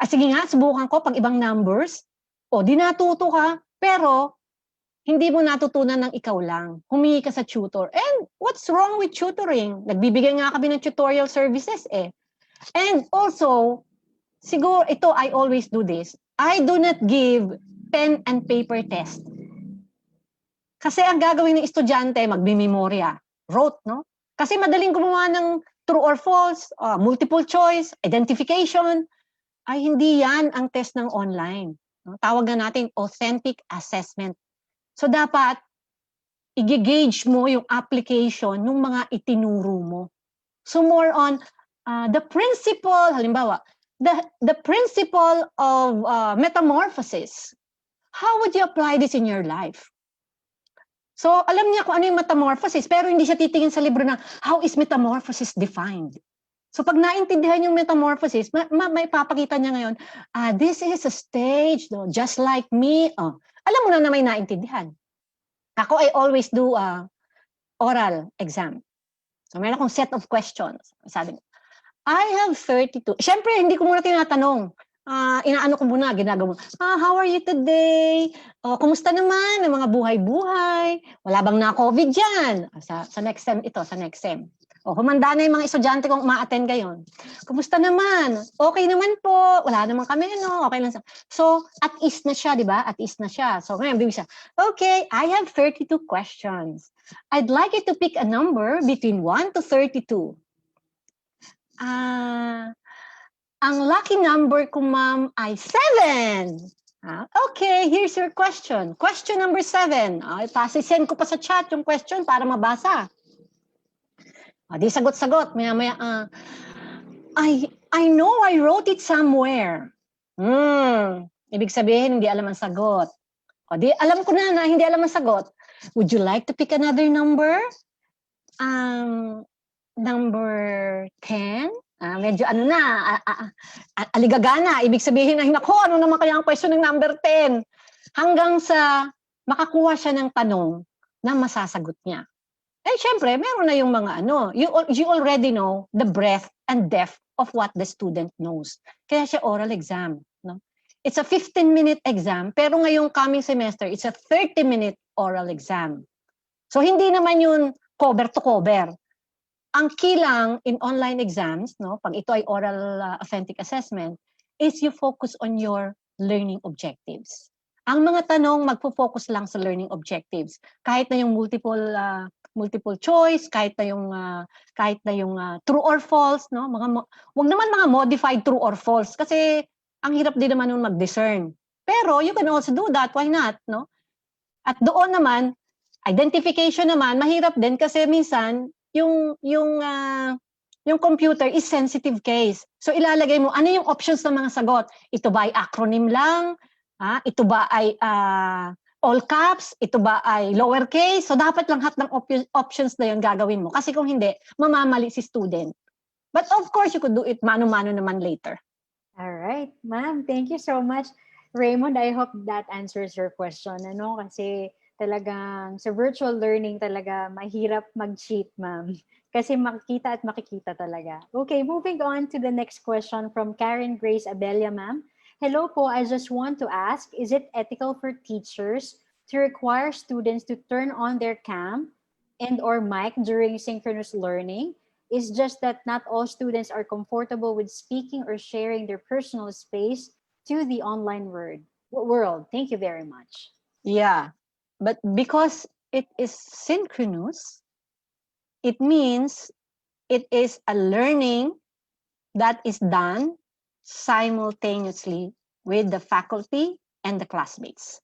Sige nga, subukan ko pag ibang numbers. O, di natuto ka, pero hindi mo natutunan ng ikaw lang. Humingi ka sa tutor. And what's wrong with tutoring? Nagbibigay nga kami ng tutorial services eh. And also, siguro ito, I always do this. I do not give pen and paper test. Kasi ang gagawin ng estudyante, magmemorya. Rote, no? Kasi madaling gumawa ng true or false, multiple choice, identification. Ay, hindi yan ang test ng online. No? Tawag na natin authentic assessment. So dapat, i-gauge mo yung application ng mga itinuro mo. So more on the principle, halimbawa, the principle of metamorphosis. How would you apply this in your life? So alam niya kung ano yung metamorphosis, pero hindi siya titingin sa libro na how is metamorphosis defined? So pag naintindihan yung metamorphosis, may papakita niya ngayon, this is a stage, no, just like me. Alam mo na may naintindihan. Ako, I always do oral exam. So meron akong set of questions. Sabi ko, I have 32. Siyempre, hindi ko muna tinatanong. Inaano ko muna, ginagawa. How are you today? Kumusta naman ang mga buhay-buhay? Wala bang na-COVID dyan? Sa next sem ito, sa next sem. Humanda na yung mga estudyante kong ma-attend ngayon. Kumusta naman? Okay naman po. Wala naman kami, no? Okay lang. So, at ease na siya, di ba? At ease na siya. So, ngayon, bibig siya, okay, I have 32 questions. I'd like you to pick a number between 1 to 32. Ang lucky number ko, ma'am, ay 7. Okay, here's your question. Question number 7. Send ko pa sa chat yung question para mabasa. Di sagot-sagot. I know I wrote it somewhere. Ibig sabihin, hindi alam ang sagot. O di, alam ko na hindi alam ang sagot. Would you like to pick another number? Number 10? Medyo ano na, aligagana. Ibig sabihin na, nako, ano naman kaya ang question ng number 10? Hanggang sa makakuha siya ng tanong na masasagot niya. Eh, syempre, meron na yung mga ano, you already know the breadth and depth of what the student knows. Kaya siya oral exam. No? It's a 15-minute exam, pero ngayong coming semester, it's a 30-minute oral exam. So, hindi naman yun cover to cover. Ang key lang in online exams, no, pag ito ay oral authentic assessment, is you focus on your learning objectives. Ang mga tanong, magpo-focus lang sa learning objectives. Kahit na yung multiple choice, kahit na yung true or false, no? Wag naman mga modified true or false kasi ang hirap din naman nun mag-discern. Pero you can also do that, why not, no? At doon naman, identification naman, mahirap din kasi minsan yung computer is sensitive case. So ilalagay mo, ano yung options ng mga sagot? Ito ba ay acronym lang? Ito ba ay all caps? Ito ba ay lowercase? So dapat lang lahat ng options na yun gagawin mo. Kasi kung hindi, mamamali si student. But of course, you could do it mano-mano naman later. All right, ma'am. Thank you so much. Raymond, I hope that answers your question. Ano? Kasi talagang sa virtual learning talaga mahirap mag-cheat, ma'am. Kasi makikita at makikita talaga. Okay, moving on to the next question from Karen Grace Abella, ma'am. Hello po, I just want to ask, is it ethical for teachers to require students to turn on their cam and or mic during synchronous learning? It's just that not all students are comfortable with speaking or sharing their personal space to the online world. Thank you very much. Yeah, but because it is synchronous, it means it is a learning that is done simultaneously with the faculty and the classmates.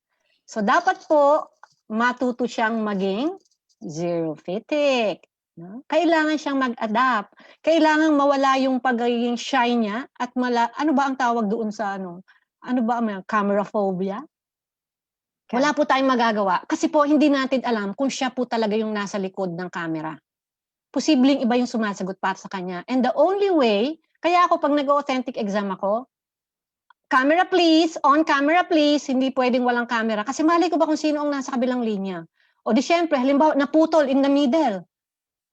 So dapat po matuto siyang maging zero-fitic. No? Kailangan siyang mag-adapt. Kailangan mawala yung pagiging shy niya at ano ba ang tawag doon sa ano? Ano ba ang camera phobia? Wala po tayong magagawa kasi po hindi natin alam kung siya po talaga yung nasa likod ng camera. Posibleng iba yung sumasagot para sa kanya. And the only way, kaya ako pag nag-authentic exam ako, camera please, on camera please, hindi pwedeng walang camera. Kasi malay ko ba kung sino ang nasa kabilang linya. O di syempre, halimbawa, naputol in the middle.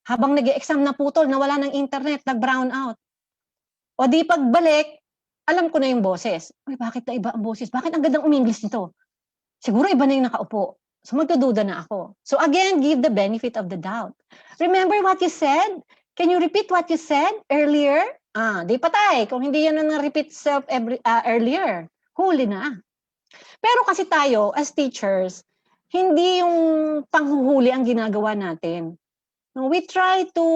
Habang nag-exam naputol, nawala ng internet, nag-brown out. O di pagbalik, alam ko na yung boses. Uy, bakit na iba ang boses? Bakit ang gandang umingles nito? Siguro iba na yung nakaupo. So magdududa na ako. So again, give the benefit of the doubt. Remember what you said? Can you repeat what you said earlier? Di patay. Kung hindi yan na repeat self earlier, huli na. Pero kasi tayo, as teachers, hindi yung panghuhuli ang ginagawa natin. No, we try to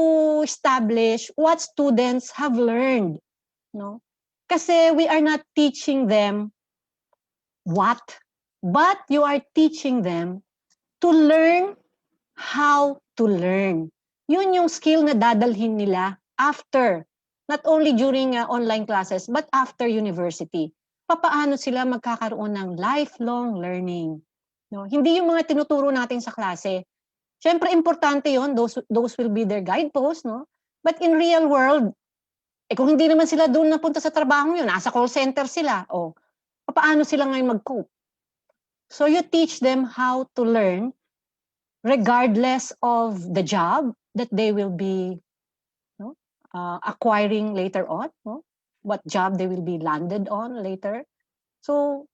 establish what students have learned. No? Kasi we are not teaching them what, but you are teaching them to learn how to learn. Yun yung skill na dadalhin nila after, not only during online classes, but after university. Papaano sila magkakaroon ng lifelong learning. No? Hindi yung mga tinuturo natin sa klase. Siyempre, importante yon, those will be their guideposts, no? But in real world, kung hindi naman sila doon napunta sa trabaho yun, nasa call center sila, paano sila ngayon mag-cope? So you teach them how to learn regardless of the job that they will be acquiring later on, no? What job they will be landed on later. So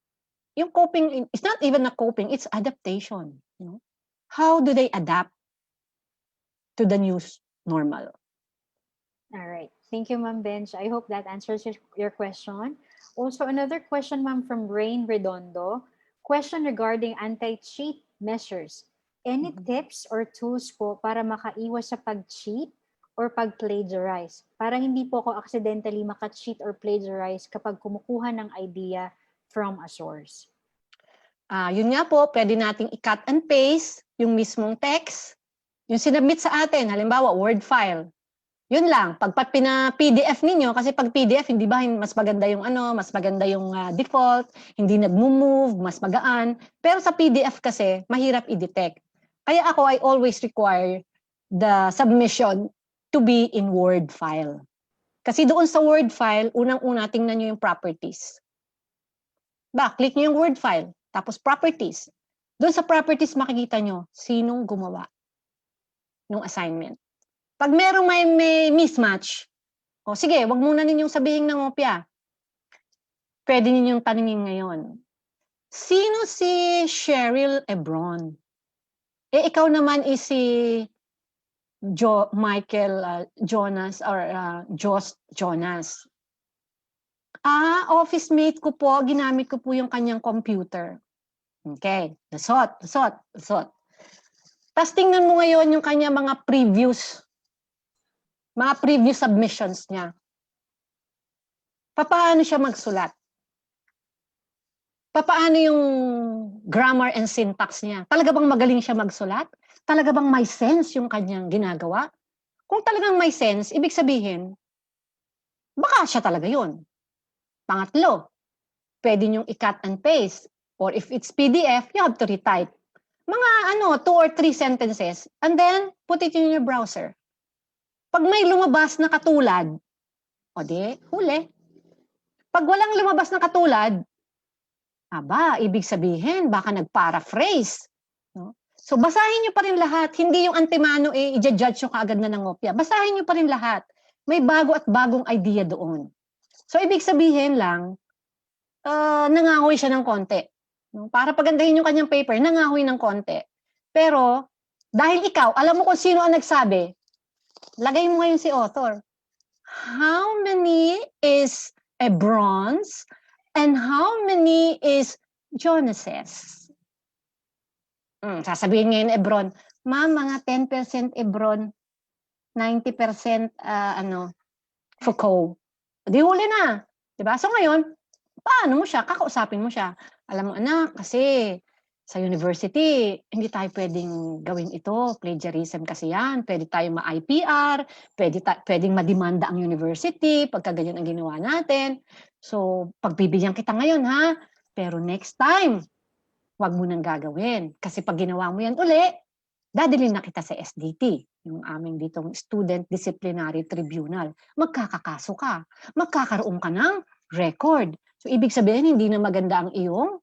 yung coping, it's not even a coping, it's adaptation. You know? How do they adapt to the new normal? All right. Thank you, Ma'am Benj. I hope that answers your question. Also, another question, Ma'am, from Rain Redondo. Question regarding anti-cheat measures. Any tips or tools po para makaiwas sa pag-cheat or pag-plagiarize? Para hindi po ako accidentally maka-cheat or plagiarize kapag kumukuha ng idea from a source. Yun nga po, pwede nating i-cut and paste yung mismong text, yung sinubmit sa atin, halimbawa, Word file. Yun lang, pag pina-PDF ninyo, kasi pag PDF, hindi ba, mas maganda yung mas maganda yung default, hindi nag-move, mas magaan. Pero sa PDF kasi, mahirap i-detect. Kaya ako, I always require the submission to be in Word file. Kasi doon sa Word file, unang-una, tingnan nyo yung properties. Click nyo yung Word file, tapos properties. Doon sa properties, makikita nyo sinong gumawa ng assignment. Pag merong may mismatch, sige, wag muna ninyong sabihin ng opya. Pwede ninyong tanungin ngayon. Sino si Cheryl Ebron? Ikaw naman is si Michael Jonas or Josh Jonas. Office mate ko po, ginamit ko po yung kanyang computer. Okay, lusot. Tapos tingnan mo ngayon yung kanya mga previous submissions niya. Paano siya magsulat? Paano yung grammar and syntax niya? Talaga bang magaling siya magsulat? Talaga bang may sense yung kanyang ginagawa? Kung talagang may sense, ibig sabihin, baka siya talaga yun. Pangatlo, pwede niyong i-cut and paste. Or if it's PDF, you have to retype. Mga 2 or 3 sentences, and then put it in your browser. Pag may lumabas na katulad, huli. Pag walang lumabas na katulad, ibig sabihin, baka nag-paraphrase. No? So, basahin nyo pa rin lahat. Hindi yung antemano, i-judge nyo kaagad na ng opya. Basahin nyo pa rin lahat. May bago at bagong idea doon. So, ibig sabihin lang, nangahoy siya ng konti. No? Para pagandahin yung kanyang paper, nangahoy ng konti. Pero, dahil ikaw, alam mo kung sino ang nagsabi, lagay mo ngayon si author. How many is a bronze and how many is Jonases? Sasabihin ngayon Ebron, ma'am, mga 10% Ebron, 90% Foucault. Di huli na. Diba? So ngayon, paano mo siya? Kakausapin mo siya. Alam mo, anak, kasi sa university, hindi tayo pwedeng gawin ito. Plagiarism kasi yan. Pwede tayo ma-IPR, pwedeng mademanda ang university pagka ganyan ang ginawa natin. So, pagbibigyan kita ngayon, ha? Pero next time, wag mo nang gagawin. Kasi pag ginawa mo yan uli, dadalhin na kita sa SDT, yung aming ditong Student Disciplinary Tribunal. Magkakakaso ka. Magkakaroon ka ng record. So, ibig sabihin, hindi na maganda ang iyong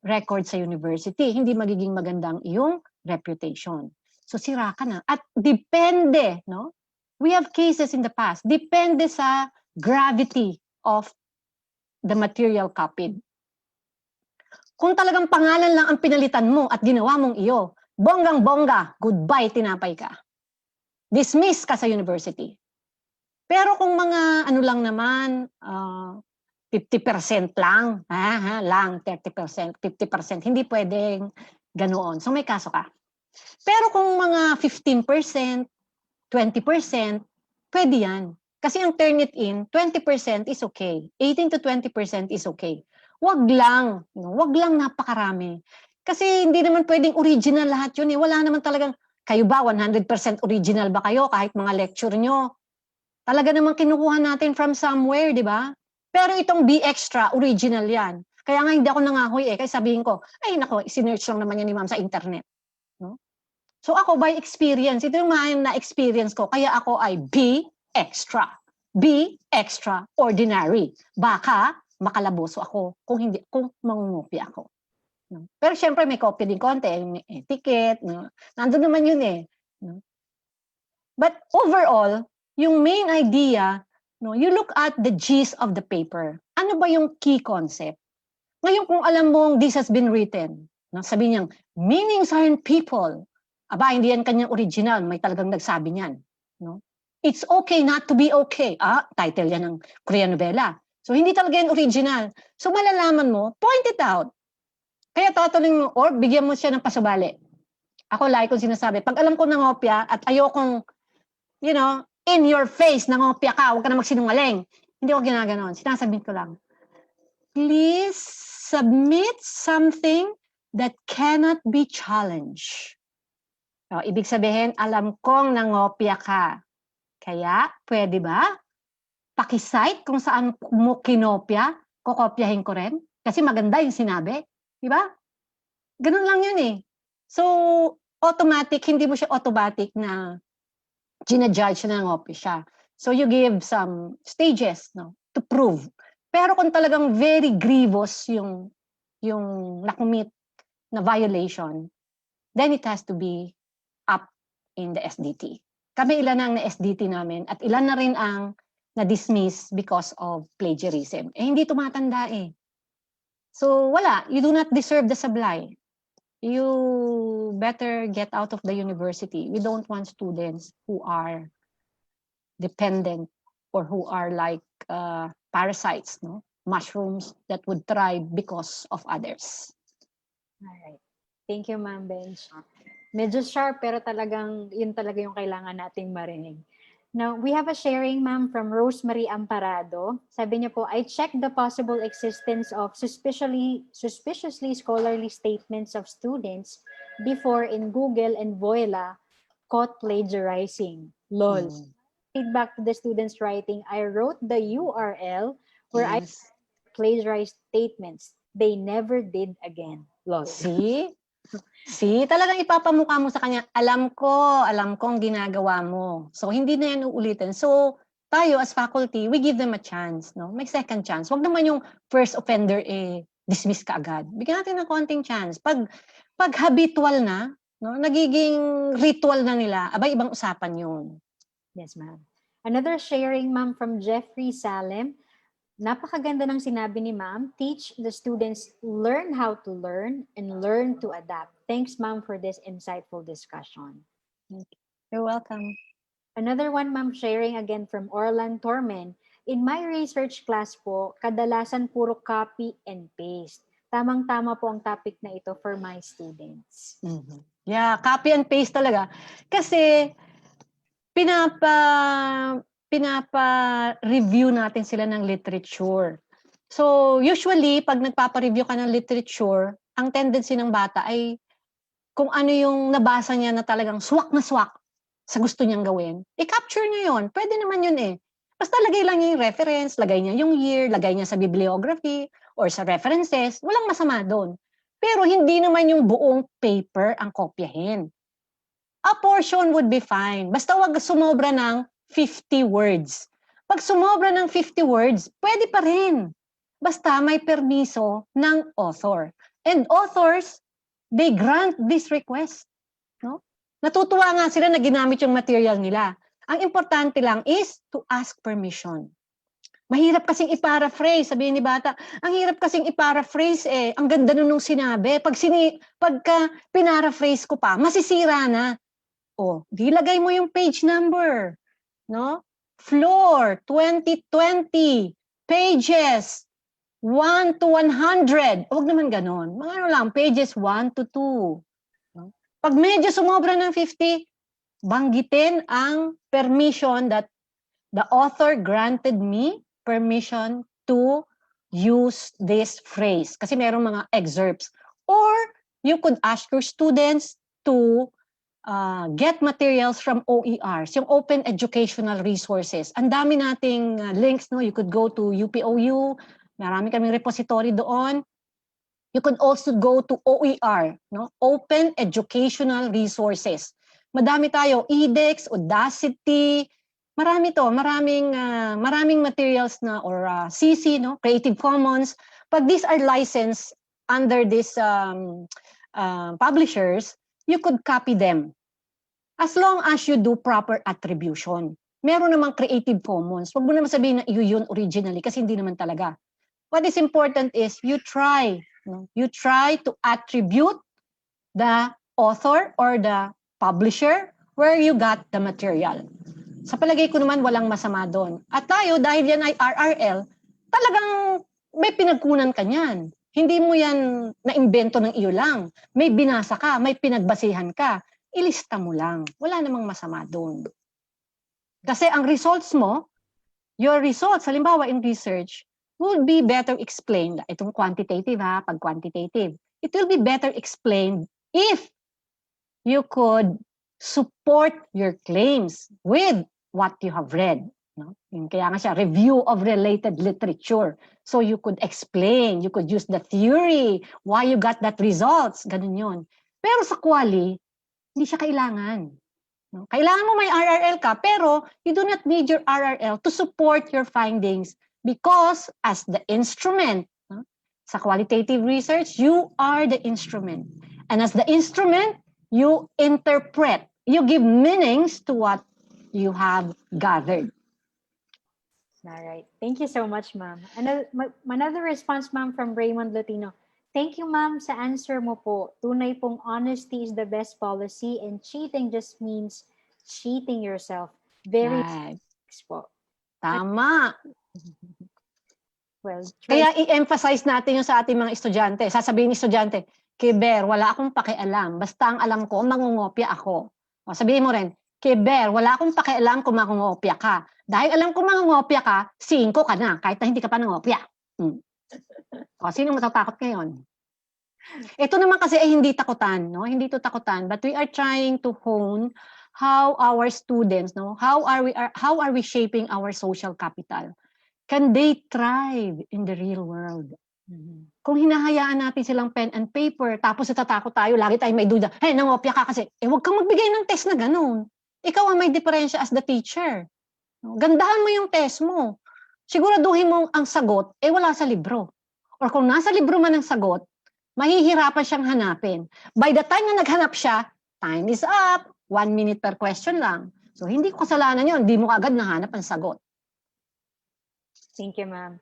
record sa university. Hindi magiging maganda ang iyong reputation. So, sira ka na. At depende, no? We have cases in the past. Depende sa gravity of the material copied. Kung talagang pangalan lang ang pinalitan mo at ginawa mong iyo, bonggang-bongga, goodbye, tinapay ka. Dismiss ka sa university. Pero kung mga lang naman, 50% lang, 30%, 50%, hindi pwedeng ganoon. So may kaso ka. Pero kung mga 15%, 20%, pwede yan. Kasi ang Turnitin, 20% is okay. 18 to 20% is okay. Wag lang napakarami. Kasi hindi naman pwedeng original lahat yun eh. Wala naman talagang, kayo ba 100% original ba kayo kahit mga lecture nyo? Talaga naman kinukuha natin from somewhere, di ba? Pero itong B Extra, original yan. Kaya nga hindi ako nangahoy eh. Kaya sabihin ko, ay nako, sinearch lang naman yan ni ma'am sa internet. No? So ako by experience, ito yung mga na-experience ko. Kaya ako ay B Extra. B Extraordinary. Baka makalaboso ako kung mangungopia ako. No? Pero syempre may copy din konti, may etiquette. No? Nandun naman yun eh. No? But overall, yung main idea, no, you look at the gist of the paper. Ano ba yung key concept? Ngayon kung alam mong this has been written, no, sabi niyang, meanings aren't people. Hindi yan kanyang original, may talagang nagsabi niyan. No? It's okay not to be okay. Title yan ng Korean novela. So hindi talaga yan original. So malalaman mo, point it out. Kaya tataling mo, or bigyan mo siya ng pasubali. Ako like kong sinasabi, pag alam ko ng opya at ayokong in your face, nangopya ka, huwag ka na magsinungaling. Hindi ko ginaganon. Sinasabihin ko lang, please submit something that cannot be challenged. Ibig sabihin, alam kong nangopya ka. Kaya, pwede ba? Pakisite kung saan mo kinopya, kokopyahin ko rin. Kasi maganda yung sinabi. Di ba? Ganun lang yun eh. So, automatic, hindi mo siya automatic na ginajudge na ngopya siya. So, you give some stages, no, to prove. Pero kung talagang very grievous yung nakumit na violation, then it has to be up in the SDT. Kami ilan ang na-SDT namin at ilan na rin ang na-dismiss because of plagiarism. Eh, hindi tumatanda eh. So, wala. You do not deserve the sablay. You better get out of the university. We don't want students who are dependent or who are like parasites, no? Mushrooms that would thrive because of others. Alright. Thank you, Ma'am Benj. Medyo sharp, pero talagang, yun talaga yung kailangan nating marinig. Now, we have a sharing, ma'am, from Rosemary Amparado. Sabi niya po, I checked the possible existence of suspiciously scholarly statements of students before in Google and Voila caught plagiarizing. LOL. Feedback to the students writing, I wrote the URL where I plagiarized statements. They never did again. LOL. See, talagang ipapamukha mo sa kanya, alam ko ang ginagawa mo. So, hindi na yan uulitin. So, tayo as faculty, we give them a chance, no? May second chance. Huwag naman yung first offender, dismiss ka agad. Bigyan natin ng konting chance. Pag habitual na, no, nagiging ritual na nila, abay, ibang usapan yun. Yes, ma'am. Another sharing, ma'am, from Jeffrey Salem. Napakaganda ng sinabi ni ma'am. Teach the students learn how to learn and learn to adapt. Thanks, ma'am, for this insightful discussion. You're welcome. Another one, ma'am, sharing again from Orlan Tormen. In my research class po, kadalasan puro copy and paste. Tamang-tama po ang topic na ito for my students. Mm-hmm. Yeah, copy and paste talaga. Kasi pinapa-review natin sila ng literature. So, usually, pag nagpapa-review ka ng literature, ang tendency ng bata ay kung ano yung nabasa niya na talagang swak na swak sa gusto niyang gawin, i-capture niya yun. Pwede naman yun eh. Basta lagay lang niya yung reference, lagay niya yung year, lagay niya sa bibliography, or sa references, walang masama doon. Pero hindi naman yung buong paper ang kopyahin. A portion would be fine. Basta wag sumobra ng 50 words. Pag sumobra ng 50 words, pwede pa rin. Basta may permiso ng author. And authors, they grant this request. No? Natutuwa nga sila na ginamit yung material nila. Ang importante lang is to ask permission. Mahirap kasing i-paraphrase, sabihin ni bata, ang hirap kasing i-paraphrase eh. Ang ganda nung sinabi. Pagka pinaraphrase ko pa, masisira na. O, di lagay mo yung page number. No? Flor, 2020, pages 1 to 100. Huwag naman ganon. Mga ano lang, pages 1 to 2. No? Pag medyo sumobra ng 50, banggitin ang permission that the author granted me permission to use this phrase. Kasi merong mga excerpts. Or you could ask your students to get materials from OERs, yung Open Educational Resources. Ang dami nating links, no? You could go to UPOU, marami kaming repository doon. You could also go to OER, no? Open Educational Resources. Madami tayo, edX, Audacity, marami to, maraming materials na or CC, no? Creative Commons. Pag these are licensed under these publishers, you could copy them. As long as you do proper attribution. Meron namang Creative Commons. Huwag mo naman sabihin na yun originally kasi hindi naman talaga. What is important is you try to attribute the author or the publisher where you got the material. Sa palagay ko naman walang masama doon. At tayo, dahil yan ay RRL, talagang may pinagkunan ka niyan. Hindi mo yan na-imbento ng iyo lang. May binasa ka, may pinagbasihan ka. Ilista mo lang. Wala namang masama doon. Kasi ang results mo, your results, halimbawa in research, will be better explained. Itong quantitative ha, pag quantitative. It will be better explained if you could support your claims with what you have read. No? Kaya nga siya, review of related literature. So you could explain, you could use the theory, why you got that results, ganun yun. Pero sa quali, hindi siya kailangan. No? Kailangan mo may RRL ka, pero you do not need your RRL to support your findings because as the instrument, no? Sa qualitative research, you are the instrument. And as the instrument, you interpret, you give meanings to what you have gathered. All right. Thank you so much, ma'am. Another response, ma'am, from Raymond Latino. Thank you, ma'am, sa answer mo po. Tunay pong honesty is the best policy and cheating just means cheating yourself. Very Right. po. Tama. Well, Kaya i-emphasize natin yung sa ating mga estudyante. Sasabihin ng estudyante, Kiber, wala akong pakialam. Basta ang alam ko, mangungopia ako. O, sabihin mo rin, Kiber, wala akong pakialam kung mangungopia ka. Dahil alam ko mangungopia ka, 5 ka na, kahit na hindi ka pa nangopia. O, sino matatakot ngayon? Ito naman kasi ay hindi takutan, no? Hindi to takutan, but we are trying to hone how our students, no? How are we shaping our social capital? Can they thrive in the real world? Kung hinahayaan natin silang pen and paper, tapos natatakot tayo, lagi tayo may duda, hey, nangopia ka kasi, huwag kang magbigay ng test na ganun. Ikaw ang may diferensya as the teacher. Gandahan mo yung test mo. Siguraduhin mo ang sagot, wala sa libro. Or kung nasa libro man ang sagot, mahihirapan siyang hanapin. By the time na naghanap siya, time is up. 1 minute per question lang. So, hindi ko kasalanan yun. Hindi mo agad nahanap ang sagot. Thank you, ma'am.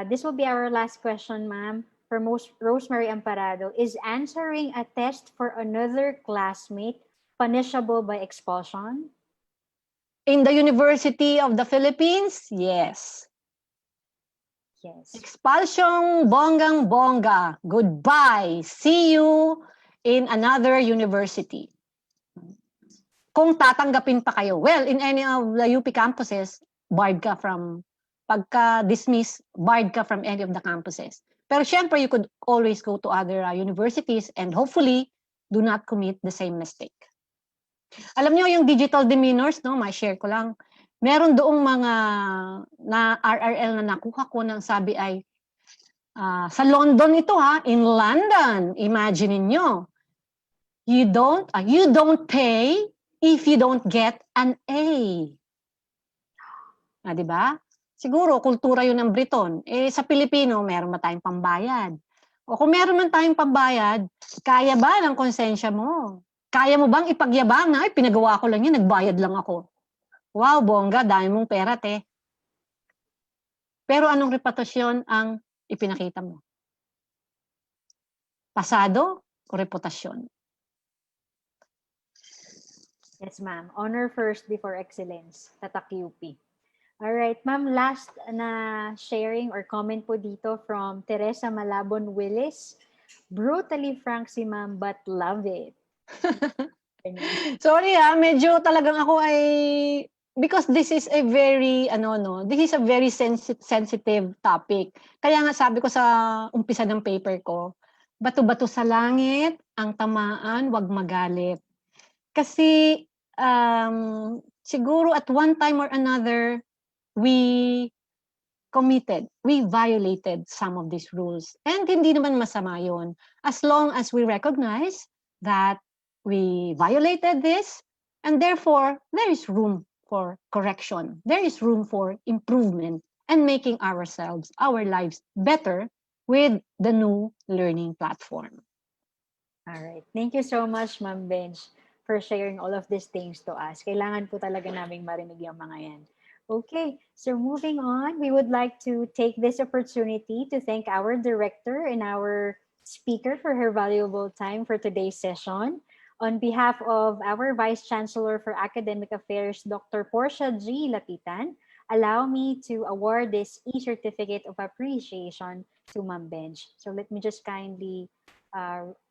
This will be our last question, ma'am. For Rosemary Amparado, is answering a test for another classmate punishable by expulsion? In the University of the Philippines, yes. Yes. Expulsion, bonggang-bongga. Goodbye. See you in another university. Kung tatanggapin pa kayo. Well, in any of the UP campuses, barred ka from, pagka-dismiss, barred ka from any of the campuses. Pero syempre, you could always go to other universities and hopefully do not commit the same mistake. Alam niyo yung digital demeanors, no? May share ko lang. Meron doong mga na RRL na nakuha ko nang sabi ay sa London ito ha, in London. Imagine niyo. You don't pay if you don't get an A. Di ba? Siguro kultura 'yun ng Briton. Sa Pilipino, meron ba tayong pambayad? O kung meron man tayong pambayad, kaya ba ng konsensya mo? Kaya mo bang ipagyabang na, pinagawa ko lang yan, nagbayad lang ako. Wow, bongga, dami mong pera, te. Pero anong reputasyon ang ipinakita mo? Pasado o reputasyon? Yes, ma'am. Honor first before excellence. Tatak UP. All right, ma'am, last na sharing or comment po dito from Teresa Malabon Willis. Brutally frank si ma'am, but love it. Sorry medyo talagang ako ay, because this is a very, this is a very sensitive topic. Kaya nga sabi ko sa umpisa ng paper ko, bato-bato sa langit, ang tamaan, wag magalit. Kasi, siguro at one time or another, we violated some of these rules. And hindi naman masama yun. As long as we recognize that we violated this, and therefore, there is room for correction. There is room for improvement and making our lives better with the new learning platform. All right. Thank you so much, Ma'am Benj, for sharing all of these things to us. Kailangan po talaga naming marinig yung mga yan. Okay, so moving on, we would like to take this opportunity to thank our director and our speaker for her valuable time for today's session. On behalf of our Vice Chancellor for Academic Affairs, Dr. Portia G. Lapitan, allow me to award this e-certificate of appreciation to Ma'am Benj. So let me just kindly,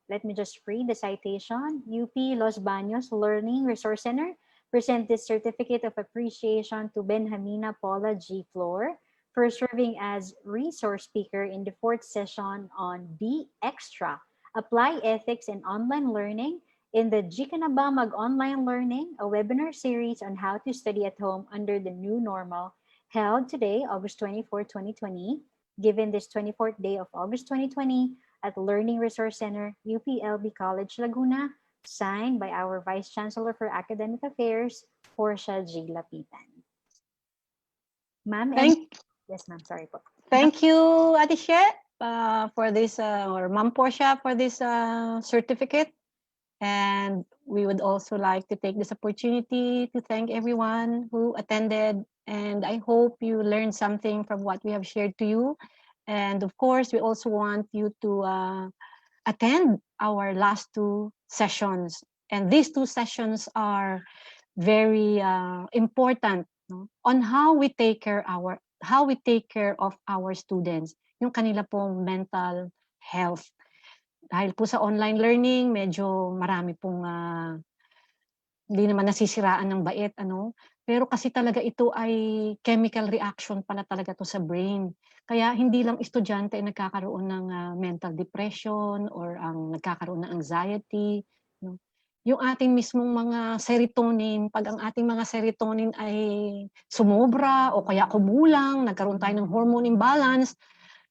let me just read the citation. UP Los Banos Learning Resource Center present this certificate of appreciation to Benjamina Paula G. Flor for serving as resource speaker in the 4th session on Be Extra, Apply Ethics in Online Learning in the GKNB Mag-Online Learning, a webinar series on how to study at home under the new normal, held today, August 24, 2020, given this 24th day of August 2020 at Learning Resource Center, UPLB College, Laguna, signed by our Vice Chancellor for Academic Affairs, Portia G. Lapitan. Ma'am, yes ma'am, sorry po. Thank you, Ate She, for this, or Ma'am Portia, for this certificate. And we would also like to take this opportunity to thank everyone who attended. And I hope you learned something from what we have shared to you. And of course, we also want you to attend our last 2 sessions. And these 2 sessions are very important, no? On how we take care of our students, yung kanila pong mental health. Dahil po sa online learning, medyo marami pong hindi naman nasisiraan ng bait, ano? Pero kasi talaga ito ay chemical reaction pala talaga to sa brain. Kaya hindi lang estudyante ay nagkakaroon ng mental depression or ang nagkakaroon ng anxiety, no? Yung ating mismong mga serotonin, pag ang ating mga serotonin ay sumobra o kaya kumulang, nagkaroon tayo ng hormone imbalance,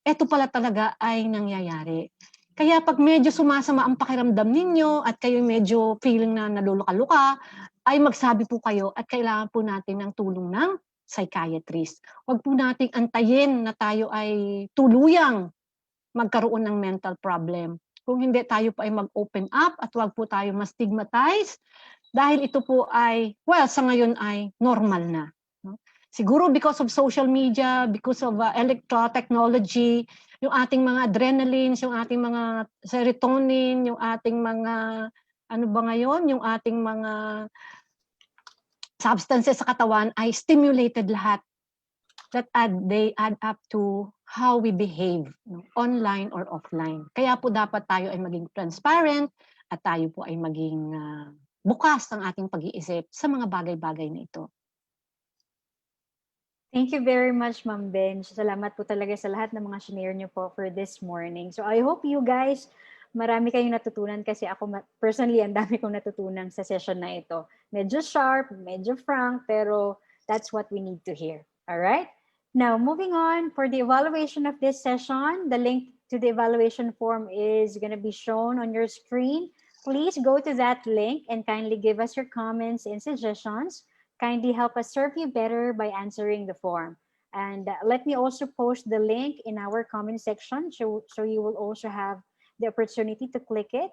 eto pala talaga ay nangyayari. Kaya pag medyo sumasama ang pakiramdam ninyo at kayo medyo feeling na naluluka-luka, ay magsabi po kayo at kailangan po natin ng tulong ng psychiatrist. Huwag po nating antayin na tayo ay tuluyang magkaroon ng mental problem. Kung hindi, tayo po ay mag-open up at huwag po tayo ma-stigmatize dahil ito po ay, well, sa ngayon ay normal na. No? Siguro because of social media, because of technology, yung ating mga adrenalines, yung ating mga serotonin, yung ating mga, ano ba ngayon, yung ating mga substances sa katawan ay stimulated lahat. That they add up to how we behave, no? Online or offline. Kaya po dapat tayo ay maging transparent at tayo po ay maging bukas ng ating pag-iisip sa mga bagay-bagay na ito. Thank you very much, Ma'am Benj. Salamat po talaga sa lahat ng mga shinare niyo po for this morning. So I hope you guys, marami kayong natutunan kasi ako personally, ang dami kong natutunan sa session na ito. Medyo sharp, medyo frank, pero that's what we need to hear. All right? Now, moving on, for the evaluation of this session, the link to the evaluation form is going to be shown on your screen. Please go to that link and kindly give us your comments and suggestions. Kindly help us serve you better by answering the form. And let me also post the link in our comment section so you will also have the opportunity to click it.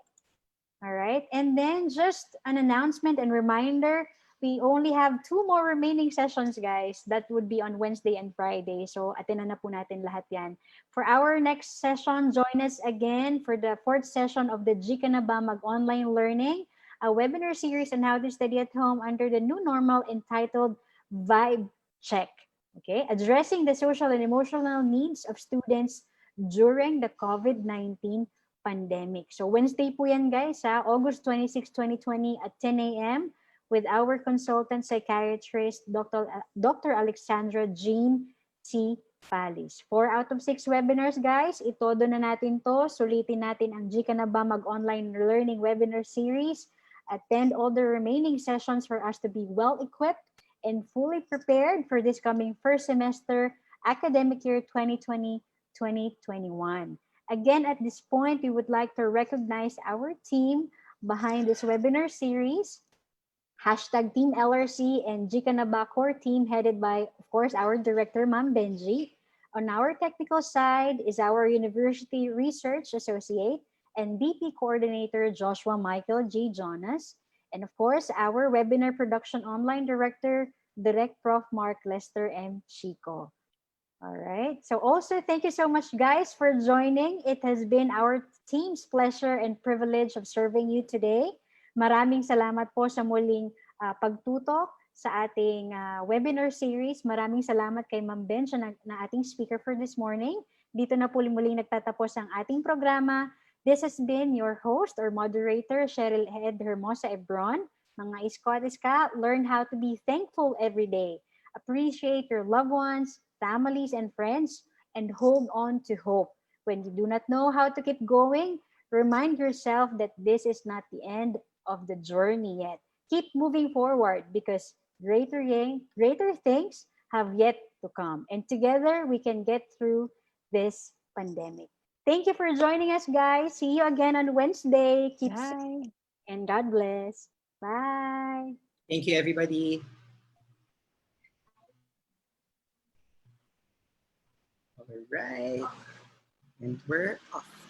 All right. And then just an announcement and reminder, we only have 2 more remaining sessions, guys. That would be on Wednesday and Friday. So atinan na po natin lahat yan. For our next session, join us again for the 4th session of the GKNB Mag-Online Learning, a webinar series on how to study at home under the new normal entitled Vibe Check. Okay, addressing the social and emotional needs of students during the COVID-19 pandemic. So Wednesday po yan, guys, August 26, 2020 at 10 a.m. with our consultant psychiatrist, Dr. Alexandra Jean C. Palis. 4 out of 6 webinars, guys. Itodo na natin to. Sulitin natin ang GKNB Mag-Online Learning Webinar Series. Attend all the remaining sessions for us to be well-equipped and fully prepared for this coming first semester academic year 2020-2021. Again, at this point, we would like to recognize our team behind this webinar series. Hashtag Team LRC and GKNB core team headed by, of course, our director, Ma'am Benji. On our technical side is our University Research Associate and BP Coordinator, Joshua Michael G. Jonas. And of course, our Webinar Production Online Director, Direct Prof. Mark Lester M. Chico. All right. So also, thank you so much, guys, for joining. It has been our team's pleasure and privilege of serving you today. Maraming salamat po sa muling pagtutok sa ating webinar series. Maraming salamat kay Ma'am Benj na ating speaker for this morning. Dito na po muling nagtatapos ang ating programa. This has been your host or moderator, Cheryl Ed Hermosa Ebron. Mga iska, learn how to be thankful every day. Appreciate your loved ones, families, and friends, and hold on to hope. When you do not know how to keep going, remind yourself that this is not the end, of the journey yet. Keep moving forward because greater things have yet to come. And together we can get through this pandemic. Thank you for joining us, guys. See you again on Wednesday. Keep safe Bye. and God bless. Bye. Thank you, everybody. All right. And we're off.